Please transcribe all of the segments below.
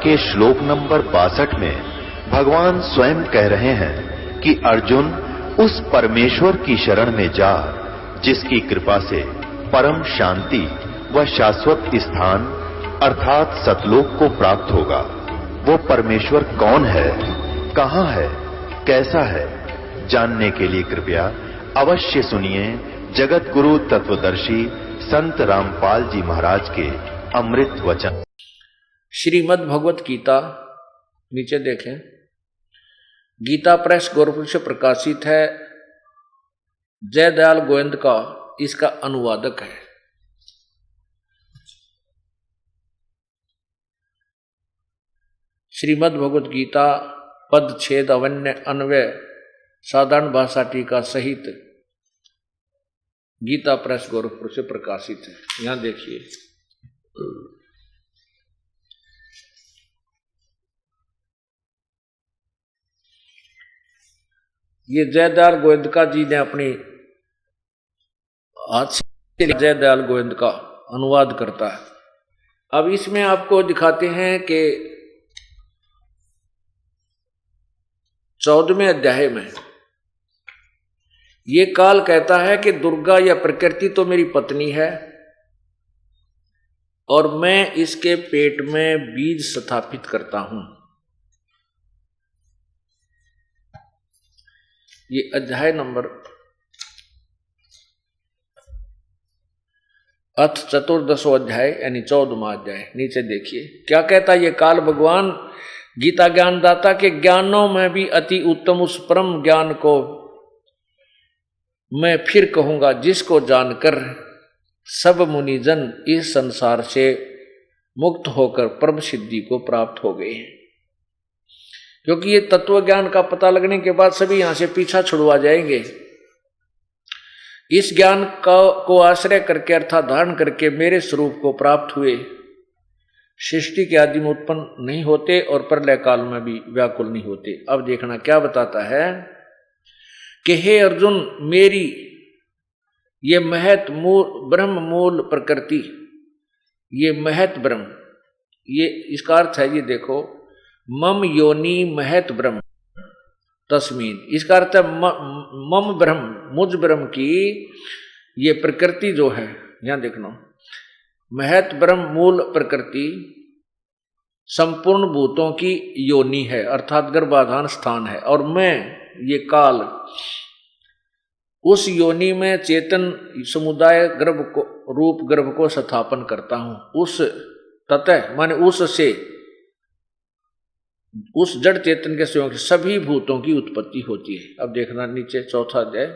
के श्लोक नंबर 62 में भगवान स्वयं कह रहे हैं कि अर्जुन उस परमेश्वर की शरण में जा जिसकी कृपा से परम शांति व शाश्वत स्थान अर्थात सतलोक को प्राप्त होगा। वो परमेश्वर कौन है, कहां है, कैसा है, जानने के लिए कृपया अवश्य सुनिए जगत गुरु तत्वदर्शी संत रामपाल जी महाराज के अमृत वचन। श्रीमद् भगवत गीता, नीचे देखें, गीता प्रेस गोरखपुर से प्रकाशित है। जयदयाल गोविंद का इसका अनुवादक है। श्रीमद् भगवत गीता पद छेद अवन्य अन्वय साधारण भाषा टीका सहित गीता प्रेस गोरखपुर से प्रकाशित है। यहां देखिए, ये जयदयाल गोविंद का जी ने अपनी हाथ से जयदयाल गोविंद का अनुवाद करता है। अब इसमें आपको दिखाते हैं कि 14वें अध्याय में ये काल कहता है कि दुर्गा या प्रकृति तो मेरी पत्नी है और मैं इसके पेट में बीज स्थापित करता हूं। ये अध्याय नंबर अथ चतुर्दशो अध्याय यानी 14वां अध्याय। नीचे देखिए क्या कहता ये काल भगवान गीता ज्ञान दाता के ज्ञानों में भी अति उत्तम उस परम ज्ञान को मैं फिर कहूंगा जिसको जानकर सब मुनिजन इस संसार से मुक्त होकर परम सिद्धि को प्राप्त हो गए हैं। क्योंकि ये तत्व ज्ञान का पता लगने के बाद सभी यहां से पीछा छुड़वा जाएंगे। इस ज्ञान को आश्रय करके अर्थात धारण करके मेरे स्वरूप को प्राप्त हुए सृष्टि के आदि में उत्पन्न नहीं होते और प्रलय काल में भी व्याकुल नहीं होते। अब देखना क्या बताता है कि हे अर्जुन, मेरी ये महत मूल ब्रह्म मूल प्रकृति, ये महत ब्रह्म, ये इसका अर्थ है, ये देखो, मम योनि महत ब्रह्म तस्मीन, इसका अर्थ है मम ब्रह्म, मुझ ब्रह्म की ये प्रकृति जो है, यहां देखना, महत ब्रह्म मूल प्रकृति संपूर्ण भूतों की योनि है अर्थात गर्भाधान स्थान है। और मैं ये काल उस योनि में चेतन समुदाय गर्भ को रूप गर्भ को स्थापन करता हूं। उस ततः माने उससे उस जड़ चेतन के सहयोग से सभी भूतों की उत्पत्ति होती है। अब देखना नीचे चौथा अध्याय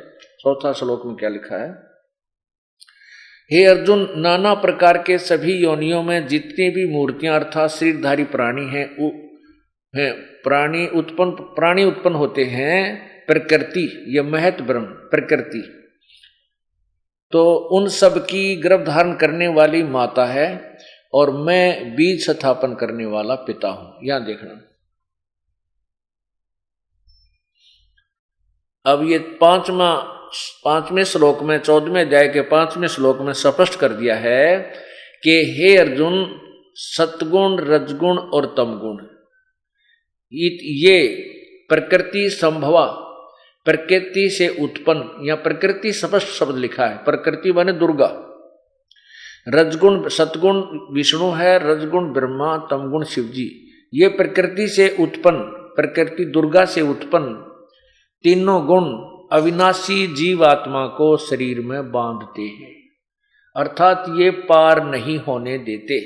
चौथा श्लोक में क्या लिखा है। हे अर्जुन, नाना प्रकार के सभी योनियों में जितनी भी मूर्तियां अर्थात शरीरधारी प्राणी हैं प्राणी उत्पन्न होते हैं प्रकृति, यह महत ब्रह्म प्रकृति, तो उन सब की गर्भ धारण करने वाली माता है और मैं बीज स्थापन करने वाला पिता हूं। यहां देखना, अब ये पांचवें श्लोक में 14वें अध्याय के 5वें श्लोक में स्पष्ट कर दिया है कि हे अर्जुन, सतगुण रजगुण और तमगुण ये प्रकृति संभवा, प्रकृति से उत्पन्न, या प्रकृति स्पष्ट शब्द लिखा है, प्रकृति माने दुर्गा, रजगुण सतगुण विष्णु है, रजगुण ब्रह्मा, तमगुण शिव जी, ये प्रकृति से उत्पन्न, प्रकृति दुर्गा से उत्पन्न तीनों गुण अविनाशी जीव आत्मा को शरीर में बांधते हैं अर्थात ये पार नहीं होने देते।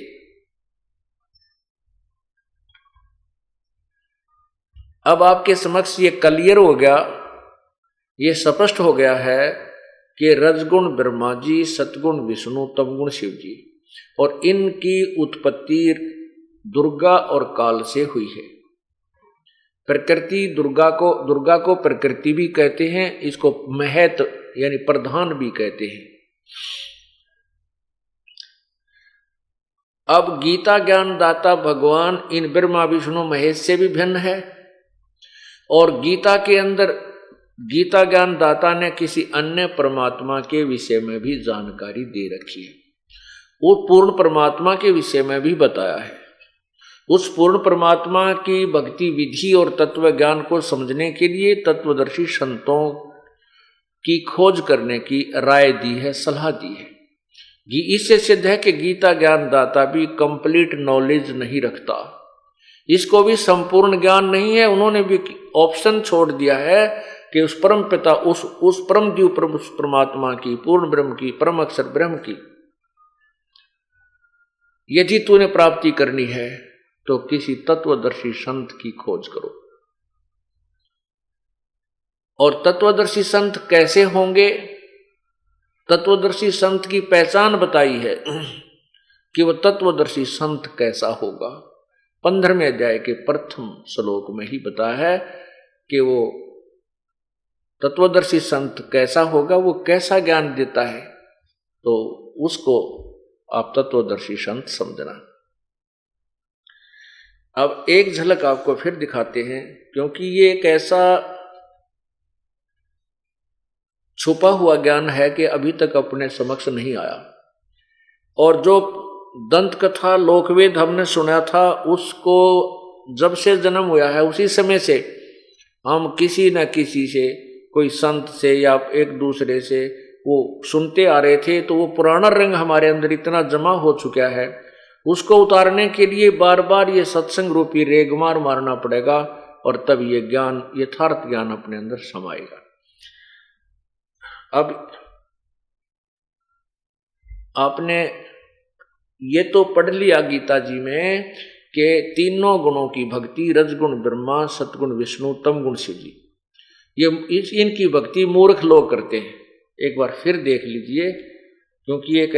अब आपके समक्ष ये क्लियर हो गया, ये स्पष्ट हो गया है कि रजगुण ब्रह्मा जी, सतगुण विष्णु, तमगुण शिव जी, और इनकी उत्पत्ति दुर्गा और काल से हुई है। प्रकृति दुर्गा को प्रकृति भी कहते हैं, इसको महत यानी प्रधान भी कहते हैं। अब गीता ज्ञान दाता भगवान इन ब्रह्मा विष्णु महेश से भी भिन्न है और गीता के अंदर गीता ज्ञान दाता ने किसी अन्य परमात्मा के विषय में भी जानकारी दे रखी है, वो पूर्ण परमात्मा के विषय में भी बताया है। उस पूर्ण परमात्मा की भक्ति विधि और तत्व ज्ञान को समझने के लिए तत्वदर्शी संतों की खोज करने की राय दी है, सलाह दी है। इससे सिद्ध है कि गीता ज्ञान दाता भी कंप्लीट नॉलेज नहीं रखता, इसको भी संपूर्ण ज्ञान नहीं है। उन्होंने भी ऑप्शन छोड़ दिया है कि उस परम पिता, उस परम जीव परमात्मा की, पूर्ण ब्रह्म की, परम अक्षर ब्रह्म की यदि तूने प्राप्ति करनी है तो किसी तत्वदर्शी संत की खोज करो। और तत्वदर्शी संत कैसे होंगे? तत्वदर्शी संत की पहचान बताई है कि वह तत्वदर्शी संत कैसा होगा। 15वें अध्याय के प्रथम श्लोक में ही बताया है कि वो तत्वदर्शी संत कैसा होगा, वो कैसा ज्ञान देता है, तो उसको आप तत्वदर्शी संत समझना। अब एक झलक आपको फिर दिखाते हैं, क्योंकि ये एक ऐसा छुपा हुआ ज्ञान है कि अभी तक अपने समक्ष नहीं आया। और जो दंत कथा लोकवेद हमने सुना था, उसको जब से जन्म हुआ है उसी समय से हम किसी न किसी से, कोई संत से या एक दूसरे से वो सुनते आ रहे थे। तो वो पुराना रंग हमारे अंदर इतना जमा हो चुका है, उसको उतारने के लिए बार बार ये सत्संग रूपी रेगमार मारना पड़ेगा, और तब ये ज्ञान, यथार्थ ज्ञान अपने अंदर समाएगा। अब आपने ये तो पढ़ लिया गीता जी में कि तीनों गुणों की भक्ति, रजगुण ब्रह्मा, सतगुण विष्णु, तमगुण शिव जी, ये इनकी भक्ति मूर्ख लोग करते हैं। एक बार फिर देख लीजिए, क्योंकि एक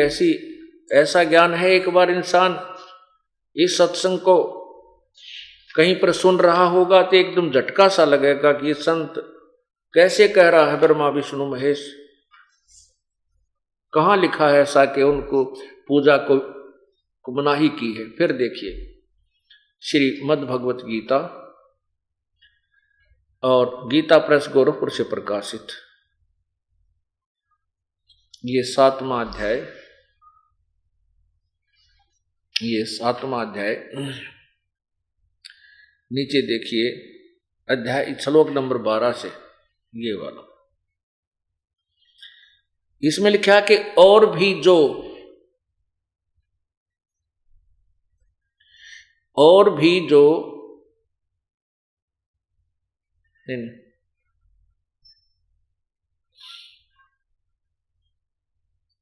ऐसा ज्ञान है, एक बार इंसान इस सत्संग को कहीं पर सुन रहा होगा तो एकदम झटका सा लगेगा कि ये संत कैसे कह रहा है ब्रह्मा विष्णु महेश। कहाँ लिखा है ऐसा कि उनको पूजा को मनाही की है? फिर देखिए श्रीमद् भगवत गीता और गीता प्रेस गोरखपुर से प्रकाशित ये 7वां अध्याय, नीचे देखिए अध्याय श्लोक नंबर 12 से ये वाला, इसमें लिखा कि और भी जो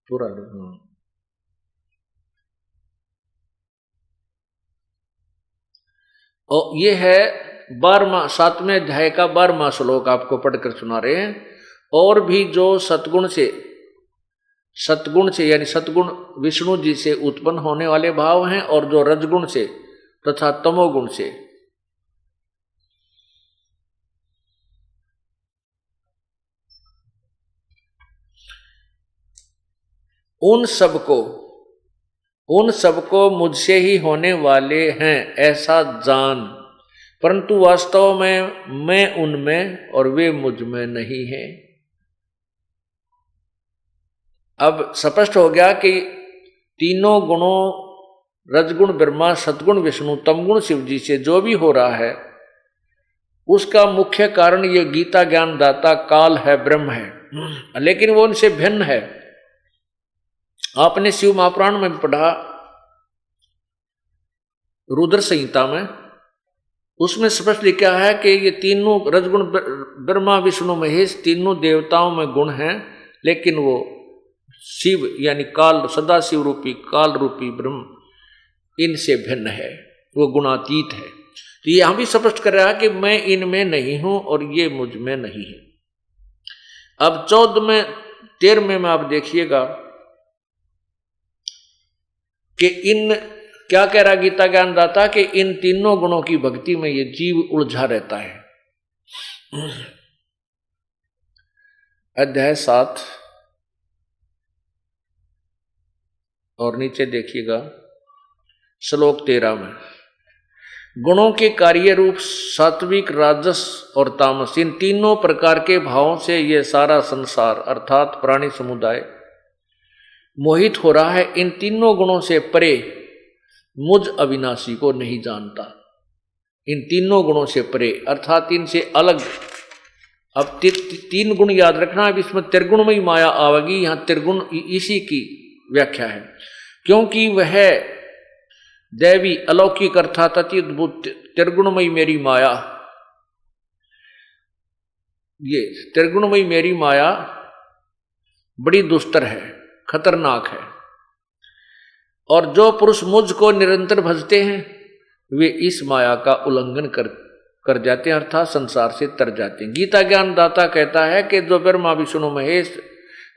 पूरा और ये है 7वें अध्याय का 12वां श्लोक आपको पढ़कर सुना रहे हैं। और भी जो सतगुण से यानी सतगुण विष्णु जी से उत्पन्न होने वाले भाव हैं, और जो रजगुण से तथा तमोगुण से, उन सबको मुझसे ही होने वाले हैं ऐसा जान, परंतु वास्तव में मैं उनमें और वे मुझ में नहीं हैं। अब स्पष्ट हो गया कि तीनों गुणों, रजगुण ब्रह्मा, सतगुण विष्णु, तमगुण शिव जी से जो भी हो रहा है, उसका मुख्य कारण ये गीता ज्ञान दाता काल है, ब्रह्म है, लेकिन वो उनसे भिन्न है। आपने शिव महापुराण में पढ़ा, रुद्र संहिता में, उसमें स्पष्ट लिखा है कि ये तीनों रजगुण ब्रह्मा विष्णु महेश तीनों देवताओं में गुण हैं, लेकिन वो शिव यानी काल, सदा शिव रूपी काल रूपी ब्रह्म इनसे भिन्न है, वो गुणातीत है। तो यहां भी स्पष्ट कर रहा है कि मैं इनमें नहीं हूं और ये मुझ में नहीं है। अब 13वें में आप देखिएगा कि क्या कह रहा गीता ज्ञान दाता कि इन तीनों गुणों की भक्ति में ये जीव उलझा रहता है। अध्याय 7 और नीचे देखिएगा श्लोक 13 में, गुणों के कार्य रूप सात्विक, राजस और तामस, इन तीनों प्रकार के भावों से ये सारा संसार अर्थात प्राणी समुदाय मोहित हो रहा है। इन तीनों गुणों से परे मुझ अविनाशी को नहीं जानता। इन तीनों गुणों से परे अर्थात इनसे अलग। अब तीन गुण याद रखना। अब इसमें त्रिगुण में ही माया आवेगी। यहां त्रिगुण इसी की व्याख्या है, क्योंकि वह दैवी अलौकिक अर्थात अति अद्भुत त्रिगुणमयी मेरी माया, ये त्रिगुणमयी मेरी माया बड़ी दुस्तर है, खतरनाक है। और जो पुरुष मुझ को निरंतर भजते हैं वे इस माया का उल्लंघन कर जाते हैं, अर्थात संसार से तर जाते हैं। गीता ज्ञान दाता कहता है कि जो ब्रह्मा विष्णु महेश,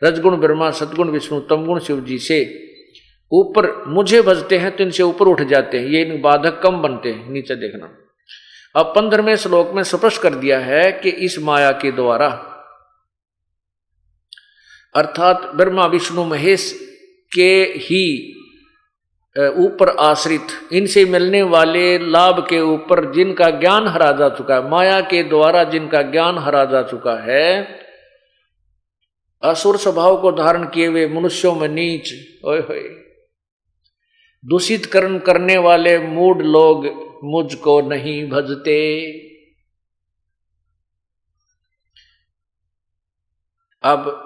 रजगुण ब्रह्मा, सतगुण विष्णु, तमगुण शिव जी से ऊपर मुझे भजते हैं तो इनसे ऊपर उठ जाते हैं, ये इन बाधक कम बनते हैं। नीचे देखना, अब 15वें श्लोक में स्पष्ट कर दिया है कि इस माया के द्वारा अर्थात ब्रह्मा विष्णु महेश के ही ऊपर आश्रित इनसे मिलने वाले लाभ के ऊपर जिनका ज्ञान हरा जा चुका है, माया के द्वारा जिनका ज्ञान हरा जा चुका है, असुर स्वभाव को धारण किए हुए मनुष्यों में नीच, ओए होए, दूषित कर्म करने वाले मूढ़ लोग मुझको नहीं भजते। अब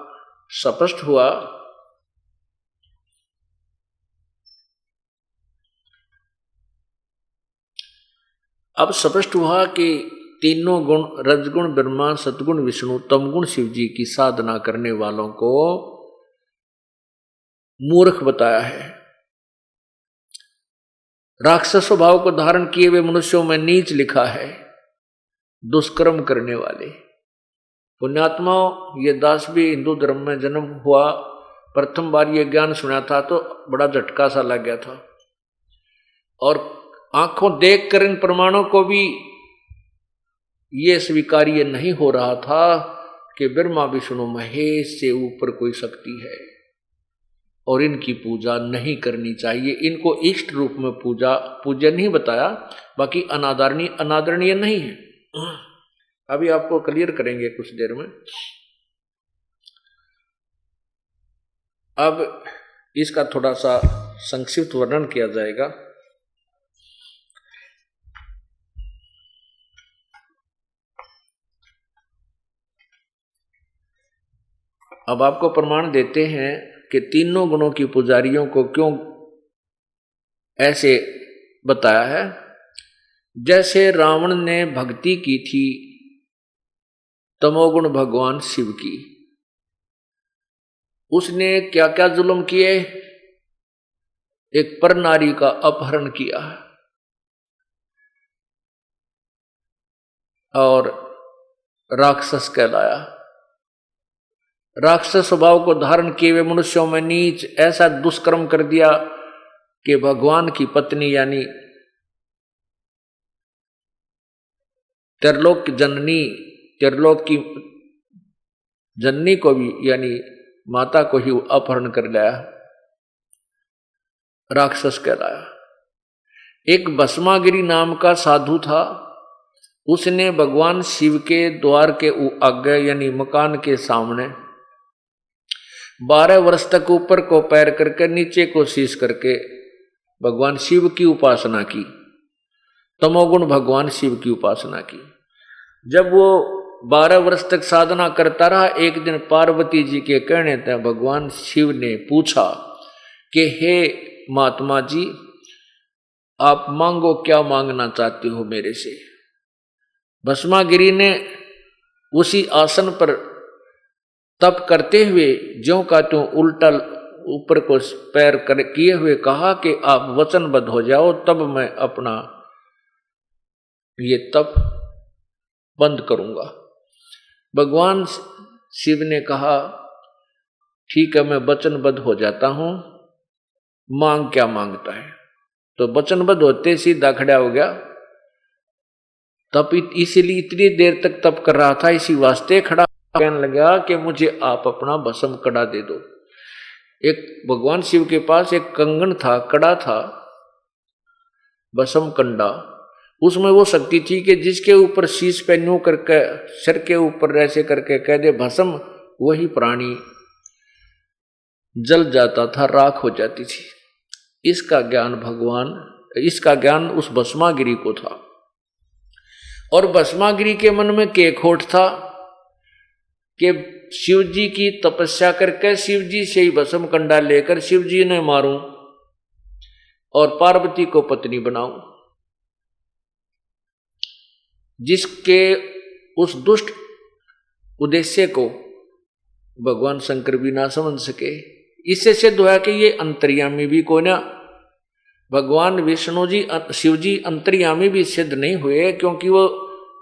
स्पष्ट हुआ कि तीनों गुण रजगुण ब्रह्मा, सतगुण विष्णु, तमगुण शिव जी की साधना करने वालों को मूर्ख बताया है। राक्षस स्वभाव को धारण किए हुए मनुष्यों में नीच लिखा है, दुष्कर्म करने वाले। पुण्यात्माओं, ये दास भी हिंदू धर्म में जन्म हुआ, प्रथम बार ये ज्ञान सुना था तो बड़ा झटका सा लग गया था, और आंखों देखकर इन प्रमाणों को भी ये स्वीकार्य नहीं हो रहा था कि ब्रह्मा विष्णु महेश से ऊपर कोई शक्ति है और इनकी पूजा नहीं करनी चाहिए। इनको इष्ट रूप में पूजन नहीं बताया, बाकी अनादरणीय नहीं है। अभी आपको क्लियर करेंगे कुछ देर में। अब इसका थोड़ा सा संक्षिप्त वर्णन किया जाएगा। अब आपको प्रमाण देते हैं कि तीनों गुणों की पुजारियों को क्यों ऐसे बताया है। जैसे रावण ने भक्ति की थी तमोगुण भगवान शिव की, उसने क्या क्या जुल्म किए, एक पर नारी का अपहरण किया और राक्षस कहलाया। राक्षस स्वभाव को धारण किए हुए मनुष्यों में नीच ऐसा दुष्कर्म कर दिया कि भगवान की पत्नी यानी त्रिलोक की जननी को भी यानी माता को ही अपहरण कर लाया, राक्षस कहलाया। एक भस्मागिरी नाम का साधु था, उसने भगवान शिव के द्वार के आगे यानी मकान के सामने 12 वर्ष तक ऊपर को पैर करके नीचे को शीश करके भगवान शिव की उपासना की, तमोगुण भगवान शिव की उपासना की। जब वो 12 वर्ष तक साधना करता रहा, एक दिन पार्वती जी के कहने पर भगवान शिव ने पूछा कि हे महात्मा जी, आप मांगो, क्या मांगना चाहते हो मेरे से। भस्मागिरी ने उसी आसन पर तप करते हुए ज्यों का त्यों उल्टा ऊपर को पैर किए हुए कहा कि आप वचनबद्ध हो जाओ, तब मैं अपना ये तप बंद करूंगा। भगवान शिव ने कहा ठीक है, मैं वचनबद्ध हो जाता हूं, मांग क्या मांगता है। तो वचनबद्ध होते सीधा खड़ा हो गया। तप इसीलिए इतनी देर तक तप कर रहा था, इसी वास्ते खड़ा कहने लगा कि मुझे आप अपना भस्म कड़ा दे दो। एक भगवान शिव के पास एक कंगन था, कड़ा था, भस्म कंडा। उसमें वो शक्ति थी कि जिसके ऊपर शीश पे न्यू करके सिर के ऊपर ऐसे करके कह दे भस्म, वही प्राणी जल जाता था, राख हो जाती थी। इसका ज्ञान भगवान इसका ज्ञान उस भस्मागिरी को था। और भस्मागिरी के मन में के खोट था कि शिव जी की तपस्या करके शिव जी से ही भस्म कंडा लेकर शिव जी ने मारूं और पार्वती को पत्नी बनाऊं। जिसके उस दुष्ट उद्देश्य को भगवान शंकर भी ना समझ सके। इससे सिद्ध हुआ कि ये अंतर्यामी भी कोई ना, भगवान विष्णु जी शिव जी अंतर्यामी भी सिद्ध नहीं हुए, क्योंकि वो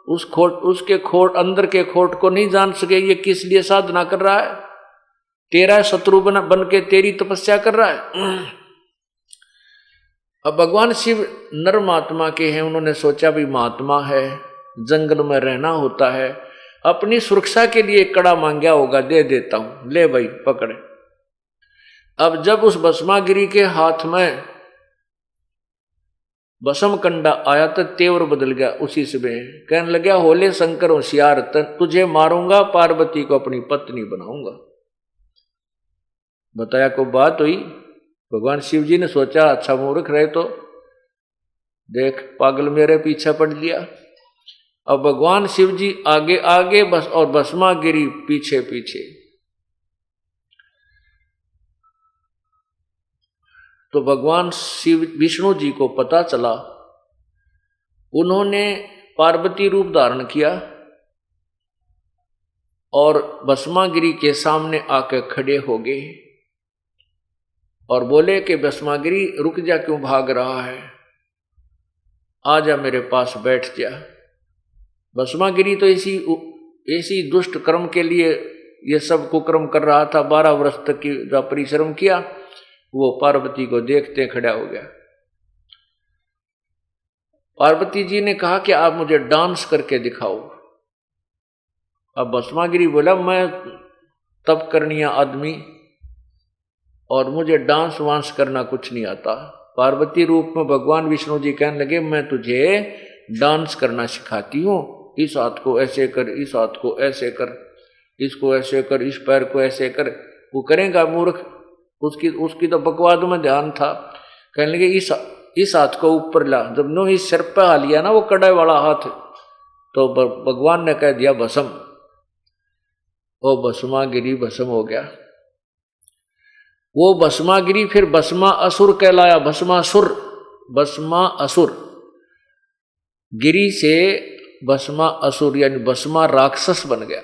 उसके खोट अंदर के खोट को नहीं जान सके। ये किस लिए साधना कर रहा है, तेरा शत्रु बन के तेरी तपस्या कर रहा है। अब भगवान शिव नर महात्मा के हैं, उन्होंने सोचा भी महात्मा है, जंगल में रहना होता है, अपनी सुरक्षा के लिए कड़ा मांगा होगा, दे देता हूं, ले भाई पकड़े। अब जब उस भस्मागिरी के हाथ में भस्म कंडा आया तो तेवर बदल गया उसी समय। कहने लगा, होले शंकर होशियार, तुझे मारूंगा, पार्वती को अपनी पत्नी बनाऊंगा। बताया को बात हुई। भगवान शिव जी ने सोचा, अच्छा मूर्ख रहे तो देख, पागल मेरे पीछे पड़ लिया। अब भगवान शिव जी आगे आगे बस और भस्मागिरी पीछे पीछे। तो भगवान शिव विष्णु जी को पता चला, उन्होंने पार्वती रूप धारण किया और भस्मागिरी के सामने आकर खड़े हो गए और बोले कि भस्मागिरी रुक जा, क्यों भाग रहा है, आ जा मेरे पास बैठ जा। भस्मागिरी तो ऐसी दुष्ट कर्म के लिए ये सब कुकर्म कर रहा था। 12 वर्ष तक की जो परिश्रम किया, वो पार्वती को देखते खड़ा हो गया। पार्वती जी ने कहा कि आप मुझे डांस करके दिखाओ। अब भस्मागिरी बोला, मैं तप करनिया आदमी और मुझे डांस वांस करना कुछ नहीं आता। पार्वती रूप में भगवान विष्णु जी कहने लगे, मैं तुझे डांस करना सिखाती हूँ, इस हाथ को ऐसे कर, इस हाथ को ऐसे कर, इसको ऐसे कर, इस पैर को ऐसे कर। वो करेगा मूर्ख, उसकी तो बकवाद में ध्यान था। कहने लगे, इस हाथ को ऊपर ला। जब नो इस सिर पे आ लिया ना वो कड़ाई वाला हाथ, तो भगवान ने कह दिया भस्म। वो भस्मागिरी भस्म हो गया। वो भस्मागिरी फिर भस्मा असुर कहलाया। भस्मा असुर, गिरी से भस्मा असुर यानी भस्मा राक्षस बन गया।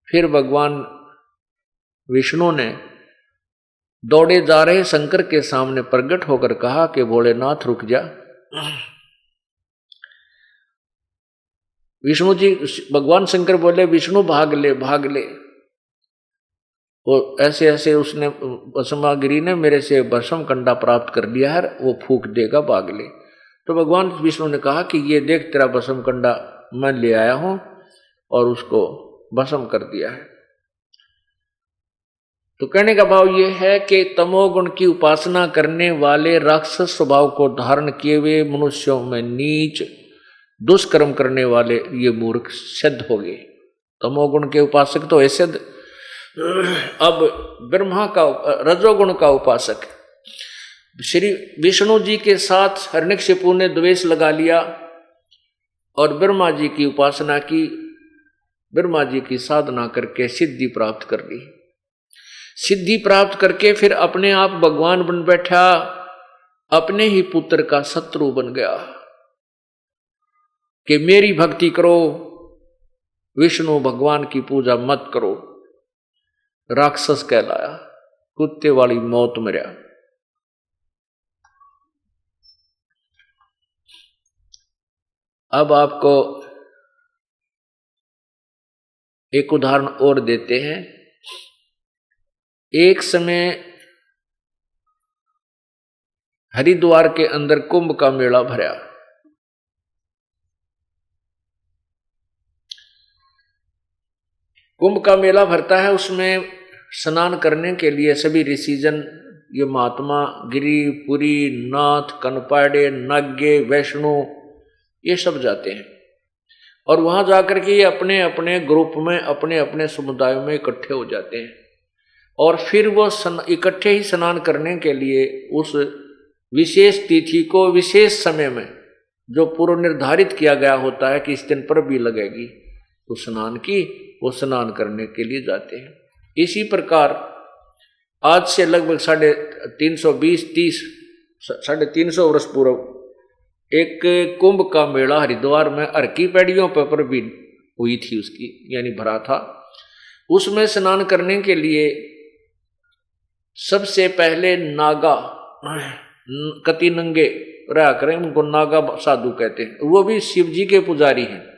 फिर भगवान विष्णु ने दौड़े जा रहे शंकर के सामने प्रकट होकर कहा कि भोलेनाथ रुक जा। विष्णु जी, भगवान शंकर बोले, विष्णु भाग ले भाग ले। वो ऐसे ऐसे उसने भस्मागिरी ने मेरे से भस्म कंडा प्राप्त कर लिया है, वो फूंक देगा, भाग ले। तो भगवान विष्णु ने कहा कि ये देख, तेरा भस्म कंडा मैं ले आया हूं और उसको भस्म कर दिया है। तो कहने का भाव ये है कि तमोगुण की उपासना करने वाले राक्षस स्वभाव को धारण किए हुए मनुष्यों में नीच दुष्कर्म करने वाले ये मूर्ख सिद्ध हो गए। तमोगुण के उपासक तो ऐसे। अब ब्रह्मा का रजोगुण का उपासक श्री विष्णु जी के साथ हिरण्यकशिपु ने द्वेष लगा लिया और ब्रह्मा जी की उपासना की, ब्रह्मा जी की साधना करके सिद्धि प्राप्त कर ली। सिद्धि प्राप्त करके फिर अपने आप भगवान बन बैठा, अपने ही पुत्र का शत्रु बन गया कि मेरी भक्ति करो, विष्णु भगवान की पूजा मत करो। राक्षस कहलाया, कुत्ते वाली मौत मरा। अब आपको एक उदाहरण और देते हैं। एक समय हरिद्वार के अंदर कुंभ का मेला भरा। कुंभ का मेला भरता है, उसमें स्नान करने के लिए सभी ऋषिजन, ये महात्मा, गिरी, पुरी, नाथ, कनपाड़े, नाग्य, वैष्णो, ये सब जाते हैं और वहां जाकर के ये अपने अपने ग्रुप में, अपने अपने समुदायों में इकट्ठे हो जाते हैं। और फिर वो इकट्ठे ही स्नान करने के लिए उस विशेष तिथि को विशेष समय में जो पूर्व निर्धारित किया गया होता है कि इस दिन पर भी लगेगी तो स्नान की, वो स्नान करने के लिए जाते हैं। इसी प्रकार आज से लगभग 350 वर्ष पूर्व एक कुंभ का मेला हरिद्वार में हर की पैड़ियों पर भी हुई थी, उसकी यानी भरा था। उसमें स्नान करने के लिए सबसे पहले नागा, कति नंगे रहा करें, उनको नागा साधु कहते हैं, वो भी शिव जी के पुजारी हैं।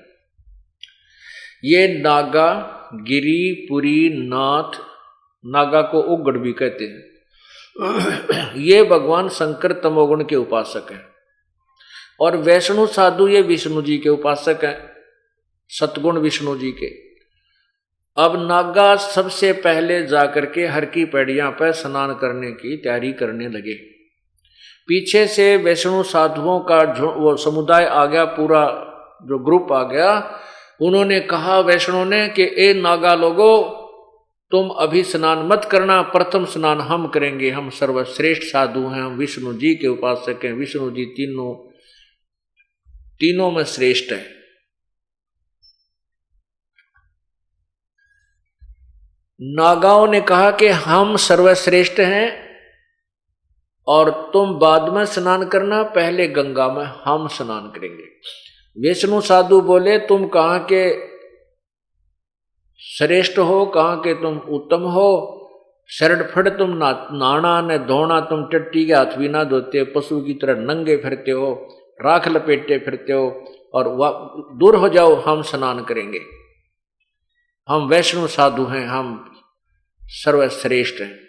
ये नागा, गिरी, पुरी, नाथ, नागा को उग्गड़ भी कहते हैं, ये भगवान शंकर तमोगुण के उपासक हैं। और वैष्णु साधु ये विष्णु जी के उपासक हैं, सतगुण विष्णु जी के। अब नागा सबसे पहले जाकर के हर की पैड़ियां पर स्नान करने की तैयारी करने लगे। पीछे से वैष्णु साधुओं का वो समुदाय आ गया, पूरा जो ग्रुप आ गया। उन्होंने कहा वैष्णु ने कि ए नागा लोगो, तुम अभी स्नान मत करना, प्रथम स्नान हम करेंगे, हम सर्वश्रेष्ठ साधु हैं, हम विष्णु जी के उपासक हैं, विष्णु जी तीनों में श्रेष्ठ है। नागाओं ने कहा कि हम सर्वश्रेष्ठ हैं और तुम बाद में स्नान करना, पहले गंगा में हम स्नान करेंगे। विष्णु साधु बोले तुम कहाँ के श्रेष्ठ हो, कहाँ के तुम उत्तम हो, शरण फड़ तुम नाना न धोना, तुम टट्टी के हाथ भी ना धोते, पशु की तरह नंगे फिरते हो, राख लपेटते फिरते हो, और दूर हो जाओ, हम स्नान करेंगे, हम वैष्णु साधु हैं, हम सर्वश्रेष्ठ हैं।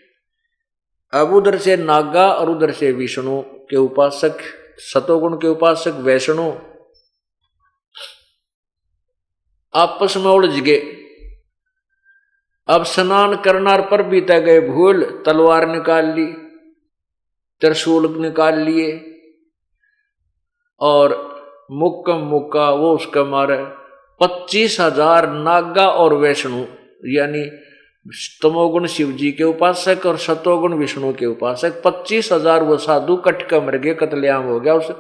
अब उधर से नागा और उधर से विष्णु के उपासक, सतोगुण के उपासक वैष्णु आपस में उलझ गए। अब स्नान करना पर बीता गए भूल, तलवार निकाल ली, त्रिशूल निकाल लिए और मुक्का वो उसका मारे 25,000 नागा और वैष्णु, यानी तमोगुण शिव जी के उपासक और सतोगुण विष्णु के उपासक, 25,000 वो साधु कटका मर गए, कत्लेआम हो गया। उस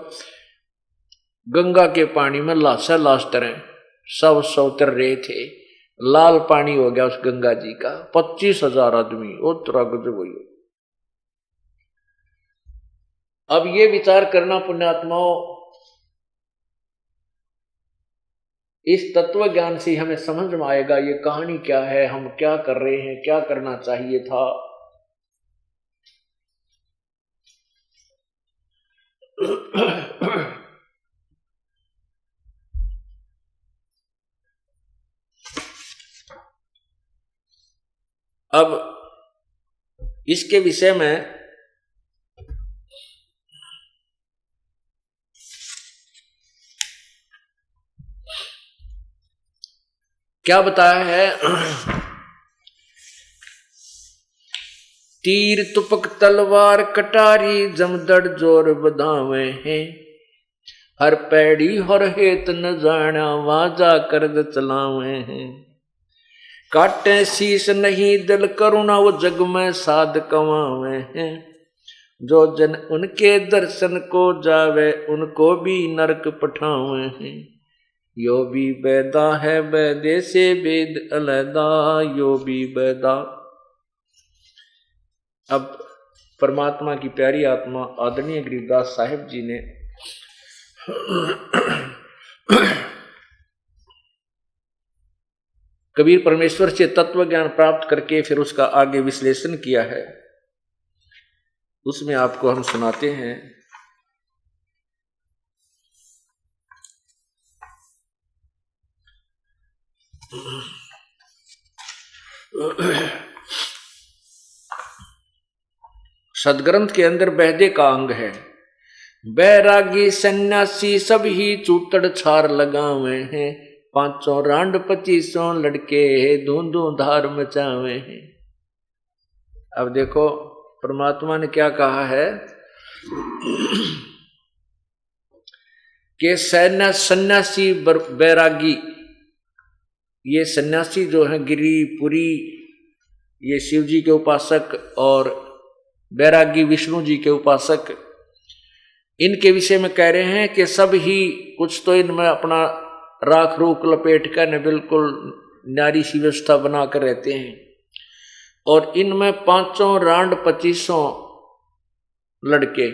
गंगा के पानी में लाश तरह सब सौतर रहे थे, लाल पानी हो गया उस गंगा जी का। 25,000 आदमी उत्तरा गजब हुई। अब ये विचार करना पुण्यात्माओं, इस तत्व ज्ञान से हमें समझ में आएगा ये कहानी क्या है, हम क्या कर रहे हैं, क्या करना चाहिए था। अब इसके विषय में क्या बताया है? तीर तुपक तलवार कटारी जमदड़ जोर बधावे हैं, हर पैड़ी हर हेत न जाना वाजा कर चलावे हैं। काटे शीश नहीं दिल करुणा वो जग में साध कमावे हैं, जो जन उनके दर्शन को जावे उनको भी नरक पठावे हैं। यो भी बैदा है बैदे से वेद अलैदा, यो भी बैदा। अब परमात्मा की प्यारी आत्मा आदरणीय गरीबदास साहिब जी ने कबीर परमेश्वर से तत्व ज्ञान प्राप्त करके फिर उसका आगे विश्लेषण किया है, उसमें आपको हम सुनाते हैं। सदग्रंथ के अंदर बैदे का अंग है। बैरागी सन्यासी सब ही चूतड़ छार लगावे हैं, 500 रांड 2500 लड़के धूंधू धार मचावे हैं। अब देखो परमात्मा ने क्या कहा है कि सन्यासी बैरागी, ये सन्यासी जो है गिरी पुरी ये शिव जी के उपासक और बैरागी विष्णु जी के उपासक, इनके विषय में कह रहे हैं कि सब ही कुछ तो इनमें अपना राख रूख लपेट कर बिल्कुल नारी सी व्यवस्था बनाकर रहते हैं, और इनमें 5 रांड 2500 लड़के,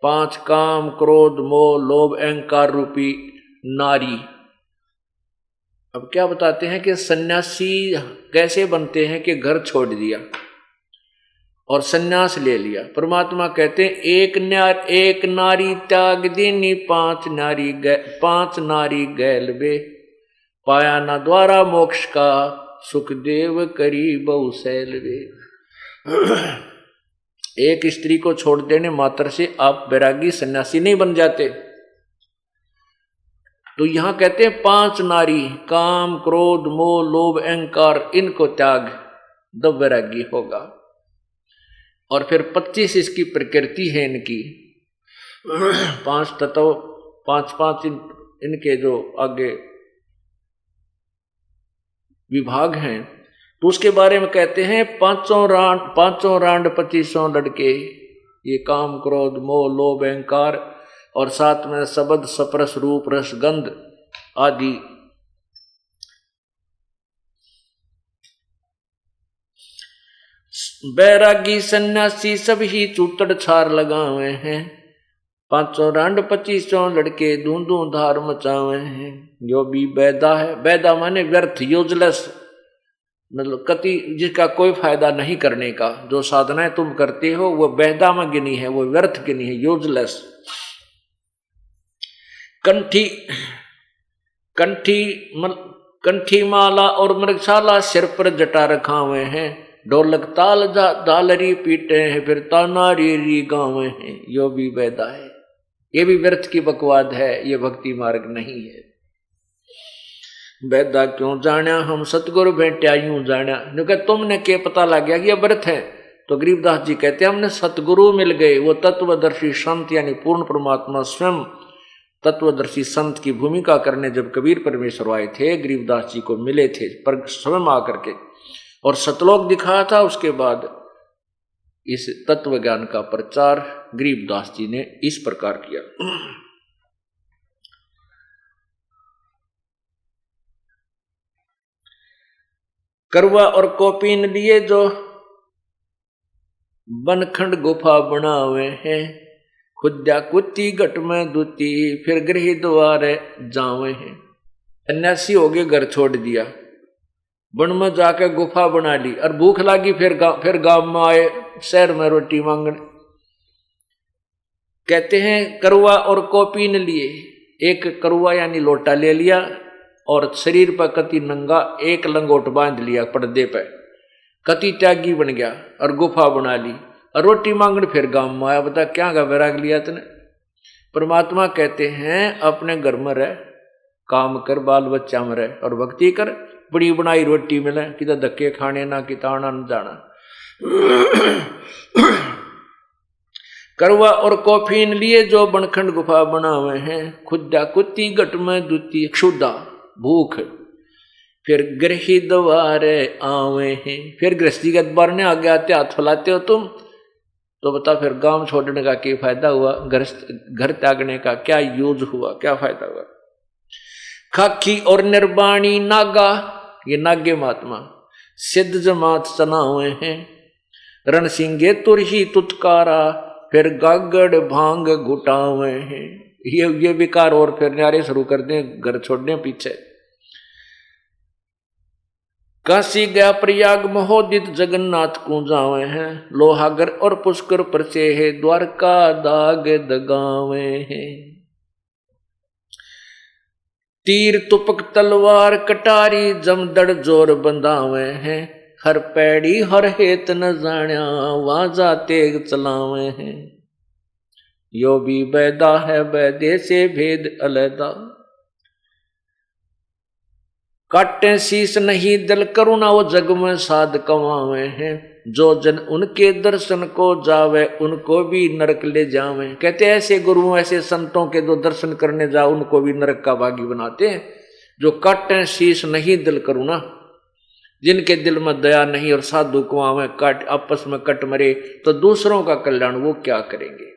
5 काम क्रोध मोह लोभ अहंकार रूपी नारी। अब क्या बताते हैं कि सन्यासी कैसे बनते हैं कि घर छोड़ दिया और सन्यास ले लिया। परमात्मा कहते हैं एक नारी त्याग दीनी 5 नारी गैल बे, पाया ना द्वारा मोक्ष का सुखदेव करी बहुशैल वे। एक स्त्री को छोड़ देने मात्र से आप बैरागी सन्यासी नहीं बन जाते। तो यहां कहते हैं 5 नारी, काम क्रोध मोह लोभ अहंकार, इनको त्याग दो वैरागी होगा। और फिर 25 इसकी प्रकृति है इनकी, 5 तत्व 5 इनके जो आगे विभाग हैं, तो उसके बारे में कहते हैं 5 रांड 2500 लड़के, ये काम क्रोध मोह लोभ अहंकार, और साथ में शब्द सप्रस रूप रस गंध आदि बैरागी सन्यासी सब ही चूतड़ छार लगावे हैं। 5 रांड 2500 लड़के धूंधू धार मचावे हैं। जो भी बैदा है, बैदा माने व्यर्थ यूजलेस, मतलब कति जिसका कोई फायदा नहीं करने का, जो साधनाएं तुम करते हो वो बैदा में गिनी है, वो व्यर्थ गिनी है, यूजलेस। कंठी माला और मृगशाला सिर पर जटा रखा हुए हैं। ढोलक ताल दालरी पीटे हैं, फिर ताना री गावे हैं। यो भी बैदा है, ये भी व्यर्थ की बकवाद है, ये भक्ति मार्ग नहीं है। बैदा क्यों जाना हम सतगुरु भेंट्या यूं जाना, क्योंकि तुमने के पता लग गया कि यह व्यर्थ है। तो गरीबदास जी कहते हैं हमने सतगुरु मिल गए, वो तत्वदर्शी संत यानी पूर्ण परमात्मा स्वयं तत्वदर्शी संत की भूमिका करने जब कबीर परमेश्वर आए थे, गरीबदास जी को मिले थे पर स्वयं आकर के, और सतलोक दिखाया था। उसके बाद इस तत्व ज्ञान का प्रचार गरीबदास जी ने इस प्रकार किया। करवा और कौपीन लिए जो बनखंड गुफा बनावे हैं, खुद्या कुत्ती घट में दूती, फिर गृह द्वारे जावे हैं। सन्यासी हो गए, घर छोड़ दिया, वन में जाकर गुफा बना ली, और भूख लगी फिर गांव में आए शहर में रोटी मांगने। कहते हैं करवा और कौपीन लिए, एक करवा यानी लोटा ले लिया और शरीर पर कति नंगा एक लंगोट बांध लिया पर्दे पे, कति त्यागी बन गया और गुफा बना ली, और रोटी मांगने फिर गांव में आया। बता क्या का वैराग लिया तने। परमात्मा कहते हैं अपने घर में रह, काम कर, बाल बच्चा में रह और भक्ति कर, बड़ी बनाई रोटी मिले, किधर धक्के खाने ना किता आना न जाना। करवा और कौफीन लिए जो बनखंड गुफा बनावे हैं, खुदा कुत्ती घट में दूती, क्षुदा भूख, फिर गृही द्वारे आवे हैं। फिर गृहस्थी के द्वार ने आगे आते हाथ फैलाते हो तुम, तो बता फिर गांव छोड़ने का क्या फायदा हुआ, घर त्यागने का क्या यूज हुआ, क्या फायदा हुआ। खाकी और निर्वाणी नागा, ये नागे महात्मा सिद्ध जमात चना हुए हैं। रणसिंगे तुरही तुतकारा, फिर गागड़ भांग घुटावे हैं। ये विकार और फिर न्यारे शुरू कर दें घर छोड़ने पीछे। काशी गया प्रयाग महोदित जगन्नाथ को जावे हैं। लोहागर और पुष्कर परचे है, द्वारका दाग दगावे हैं। तीर तुपक तलवार कटारी जमदड़ जोर बंधावे हैं। हर पैड़ी हर हेत न जाण्या, वाजा तेग चलावे हैं। यो भी बैदा है, बैदे से भेद अलैदा। काटे शीस नहीं दल करुणा, वो जग में साध कमावे हैं। जो जन उनके दर्शन को जावे, उनको भी नरक ले जावे। कहते ऐसे गुरुओं ऐसे संतों के जो दर्शन करने जाओ, उनको भी नरक का भागी बनाते हैं। जो काटे शीस नहीं दल करुणा, जिनके दिल में दया नहीं और साधु कुआं में कट आपस में कट मरे तो दूसरों का कल्याण वो क्या करेंगे।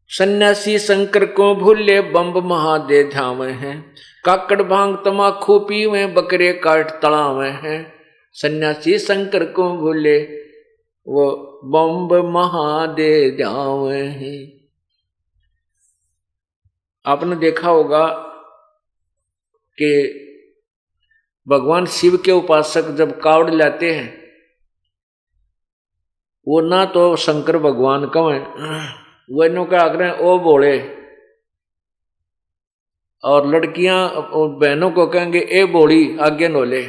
सन्यासी शंकर को भूले बम्ब महादे ध्याम है, काकड़ भांग तमाकू पीवे बकरे काट तलाव है। सन्यासी शंकर को भूले वो बम्ब महादे ध्याम है। आपने देखा होगा कि भगवान शिव के उपासक जब कावड़ लाते हैं वो ना तो शंकर भगवान कहें वो इन्हों का आग्रह ओ बोले, और लड़कियां बहनों को कहेंगे ए बोली आगे नोले,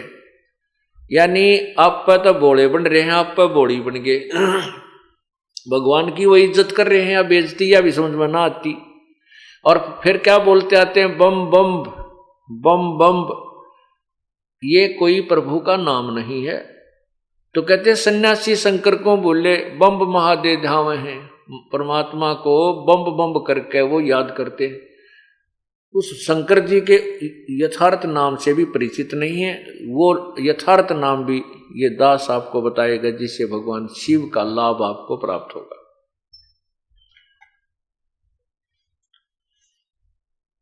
यानी आप पे तो बोले बन रहे हैं आप पे बोली बन गए। भगवान की वो इज्जत कर रहे हैं या बेइज्जती या भी समझ में ना आती। और फिर क्या बोलते आते हैं बम बम बम बम, ये कोई प्रभु का नाम नहीं है। तो कहते हैं सन्यासी शंकर को बोले बम्ब महादे धाम है, परमात्मा को बम्ब बम्ब करके वो याद करते हैं। उस शंकर जी के यथार्थ नाम से भी परिचित नहीं है, वो यथार्थ नाम भी ये दास आपको बताएगा जिससे भगवान शिव का लाभ आपको प्राप्त होगा।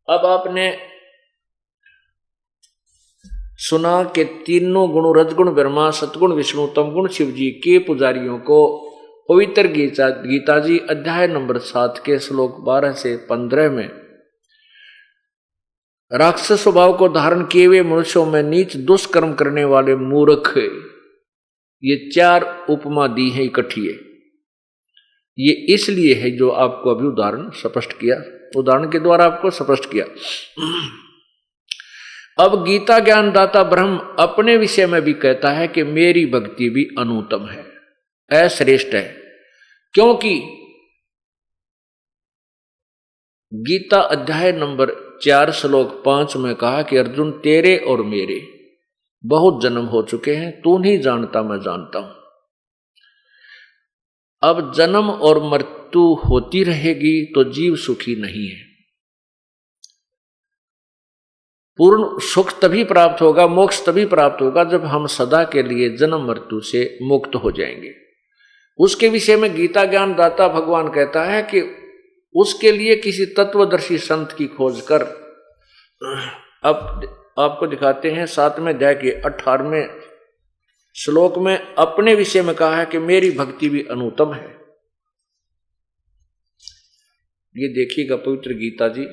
अब आपने सुना कि तीनों गुण रजगुण ब्रह्मा सतगुण विष्णु तमगुण शिव जी के पुजारियों को पवित्र गीता जी अध्याय नंबर 7 के श्लोक 12 से 15 में राक्षस स्वभाव को धारण किए हुए मनुष्यों में नीच दुष्कर्म करने वाले मूर्ख, ये 4 उपमा दी है इकट्ठी। ये इसलिए है जो आपको अभी उदाहरण स्पष्ट किया, उदाहरण के द्वारा आपको स्पष्ट किया। अब गीता ज्ञानदाता ब्रह्म अपने विषय में भी कहता है कि मेरी भक्ति भी अनुत्तम है, अश्रेष्ठ है, क्योंकि गीता अध्याय नंबर 4 श्लोक 5 में कहा कि अर्जुन तेरे और मेरे बहुत जन्म हो चुके हैं, तू नहीं जानता मैं जानता हूं। अब जन्म और मृत्यु होती रहेगी तो जीव सुखी नहीं है। पूर्ण सुख तभी प्राप्त होगा, मोक्ष तभी प्राप्त होगा जब हम सदा के लिए जन्म मृत्यु से मुक्त हो जाएंगे। उसके विषय में गीता ज्ञान दाता भगवान कहता है कि उसके लिए किसी तत्वदर्शी संत की खोज कर। अब आपको दिखाते हैं 7वें अध्याय के 18वें श्लोक में अपने विषय में कहा है कि मेरी भक्ति भी अनुत्तम है। ये देखिएगा पवित्र गीता जी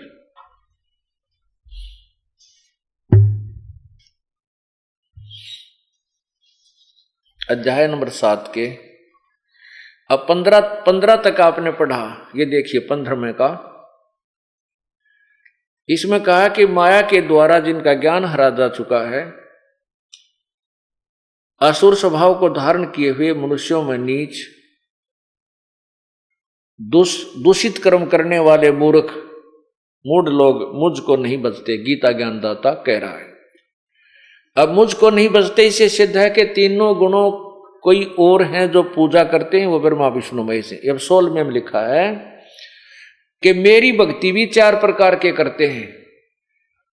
अध्याय नंबर 7 के अब 15 तक आपने पढ़ा। ये देखिए 15वें का, इसमें कहा कि माया के द्वारा जिनका ज्ञान हरा जा चुका है, असुर स्वभाव को धारण किए हुए मनुष्यों में नीच दूषित कर्म करने वाले मूर्ख मूढ़ लोग मुझको नहीं बचते, गीता ज्ञानदाता कह रहा है। अब मुझको नहीं बचते इससे सिद्ध है कि तीनों गुणों कोई और हैं जो पूजा करते हैं, वो ब्रह्मा विष्णु महेश है। अब 16 में लिखा है कि मेरी भक्ति भी 4 प्रकार के करते हैं।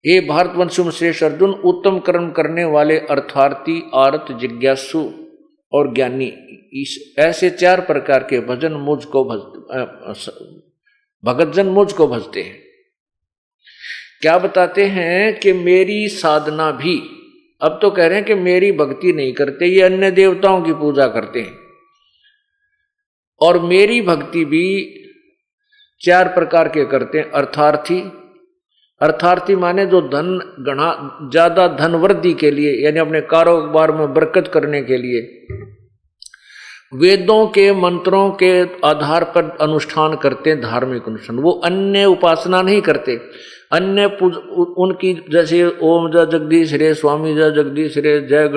हे भारतवंशु श्रेष्ठ अर्जुन, उत्तम कर्म करने वाले अर्थार्थी, आर्त, जिज्ञासु और ज्ञानी, इस ऐसे 4 प्रकार के भजन मुझको भगतजन मुझको भजते हैं। क्या बताते हैं कि मेरी साधना भी, अब तो कह रहे हैं कि मेरी भक्ति नहीं करते, ये अन्य देवताओं की पूजा करते हैं। और मेरी भक्ति भी 4 प्रकार के करते हैं। अर्थार्थी, अर्थार्थी माने जो धन गणा ज्यादा धन वृद्धि के लिए, यानी अपने कारोबार में बरकत करने के लिए वेदों के मंत्रों के आधार पर अनुष्ठान करते हैं, धार्मिक अनुष्ठान। वो अन्य उपासना नहीं करते, अन्य उनकी जैसे ओम जय जगदीश रे, स्वामी जय जगदीश रे, जय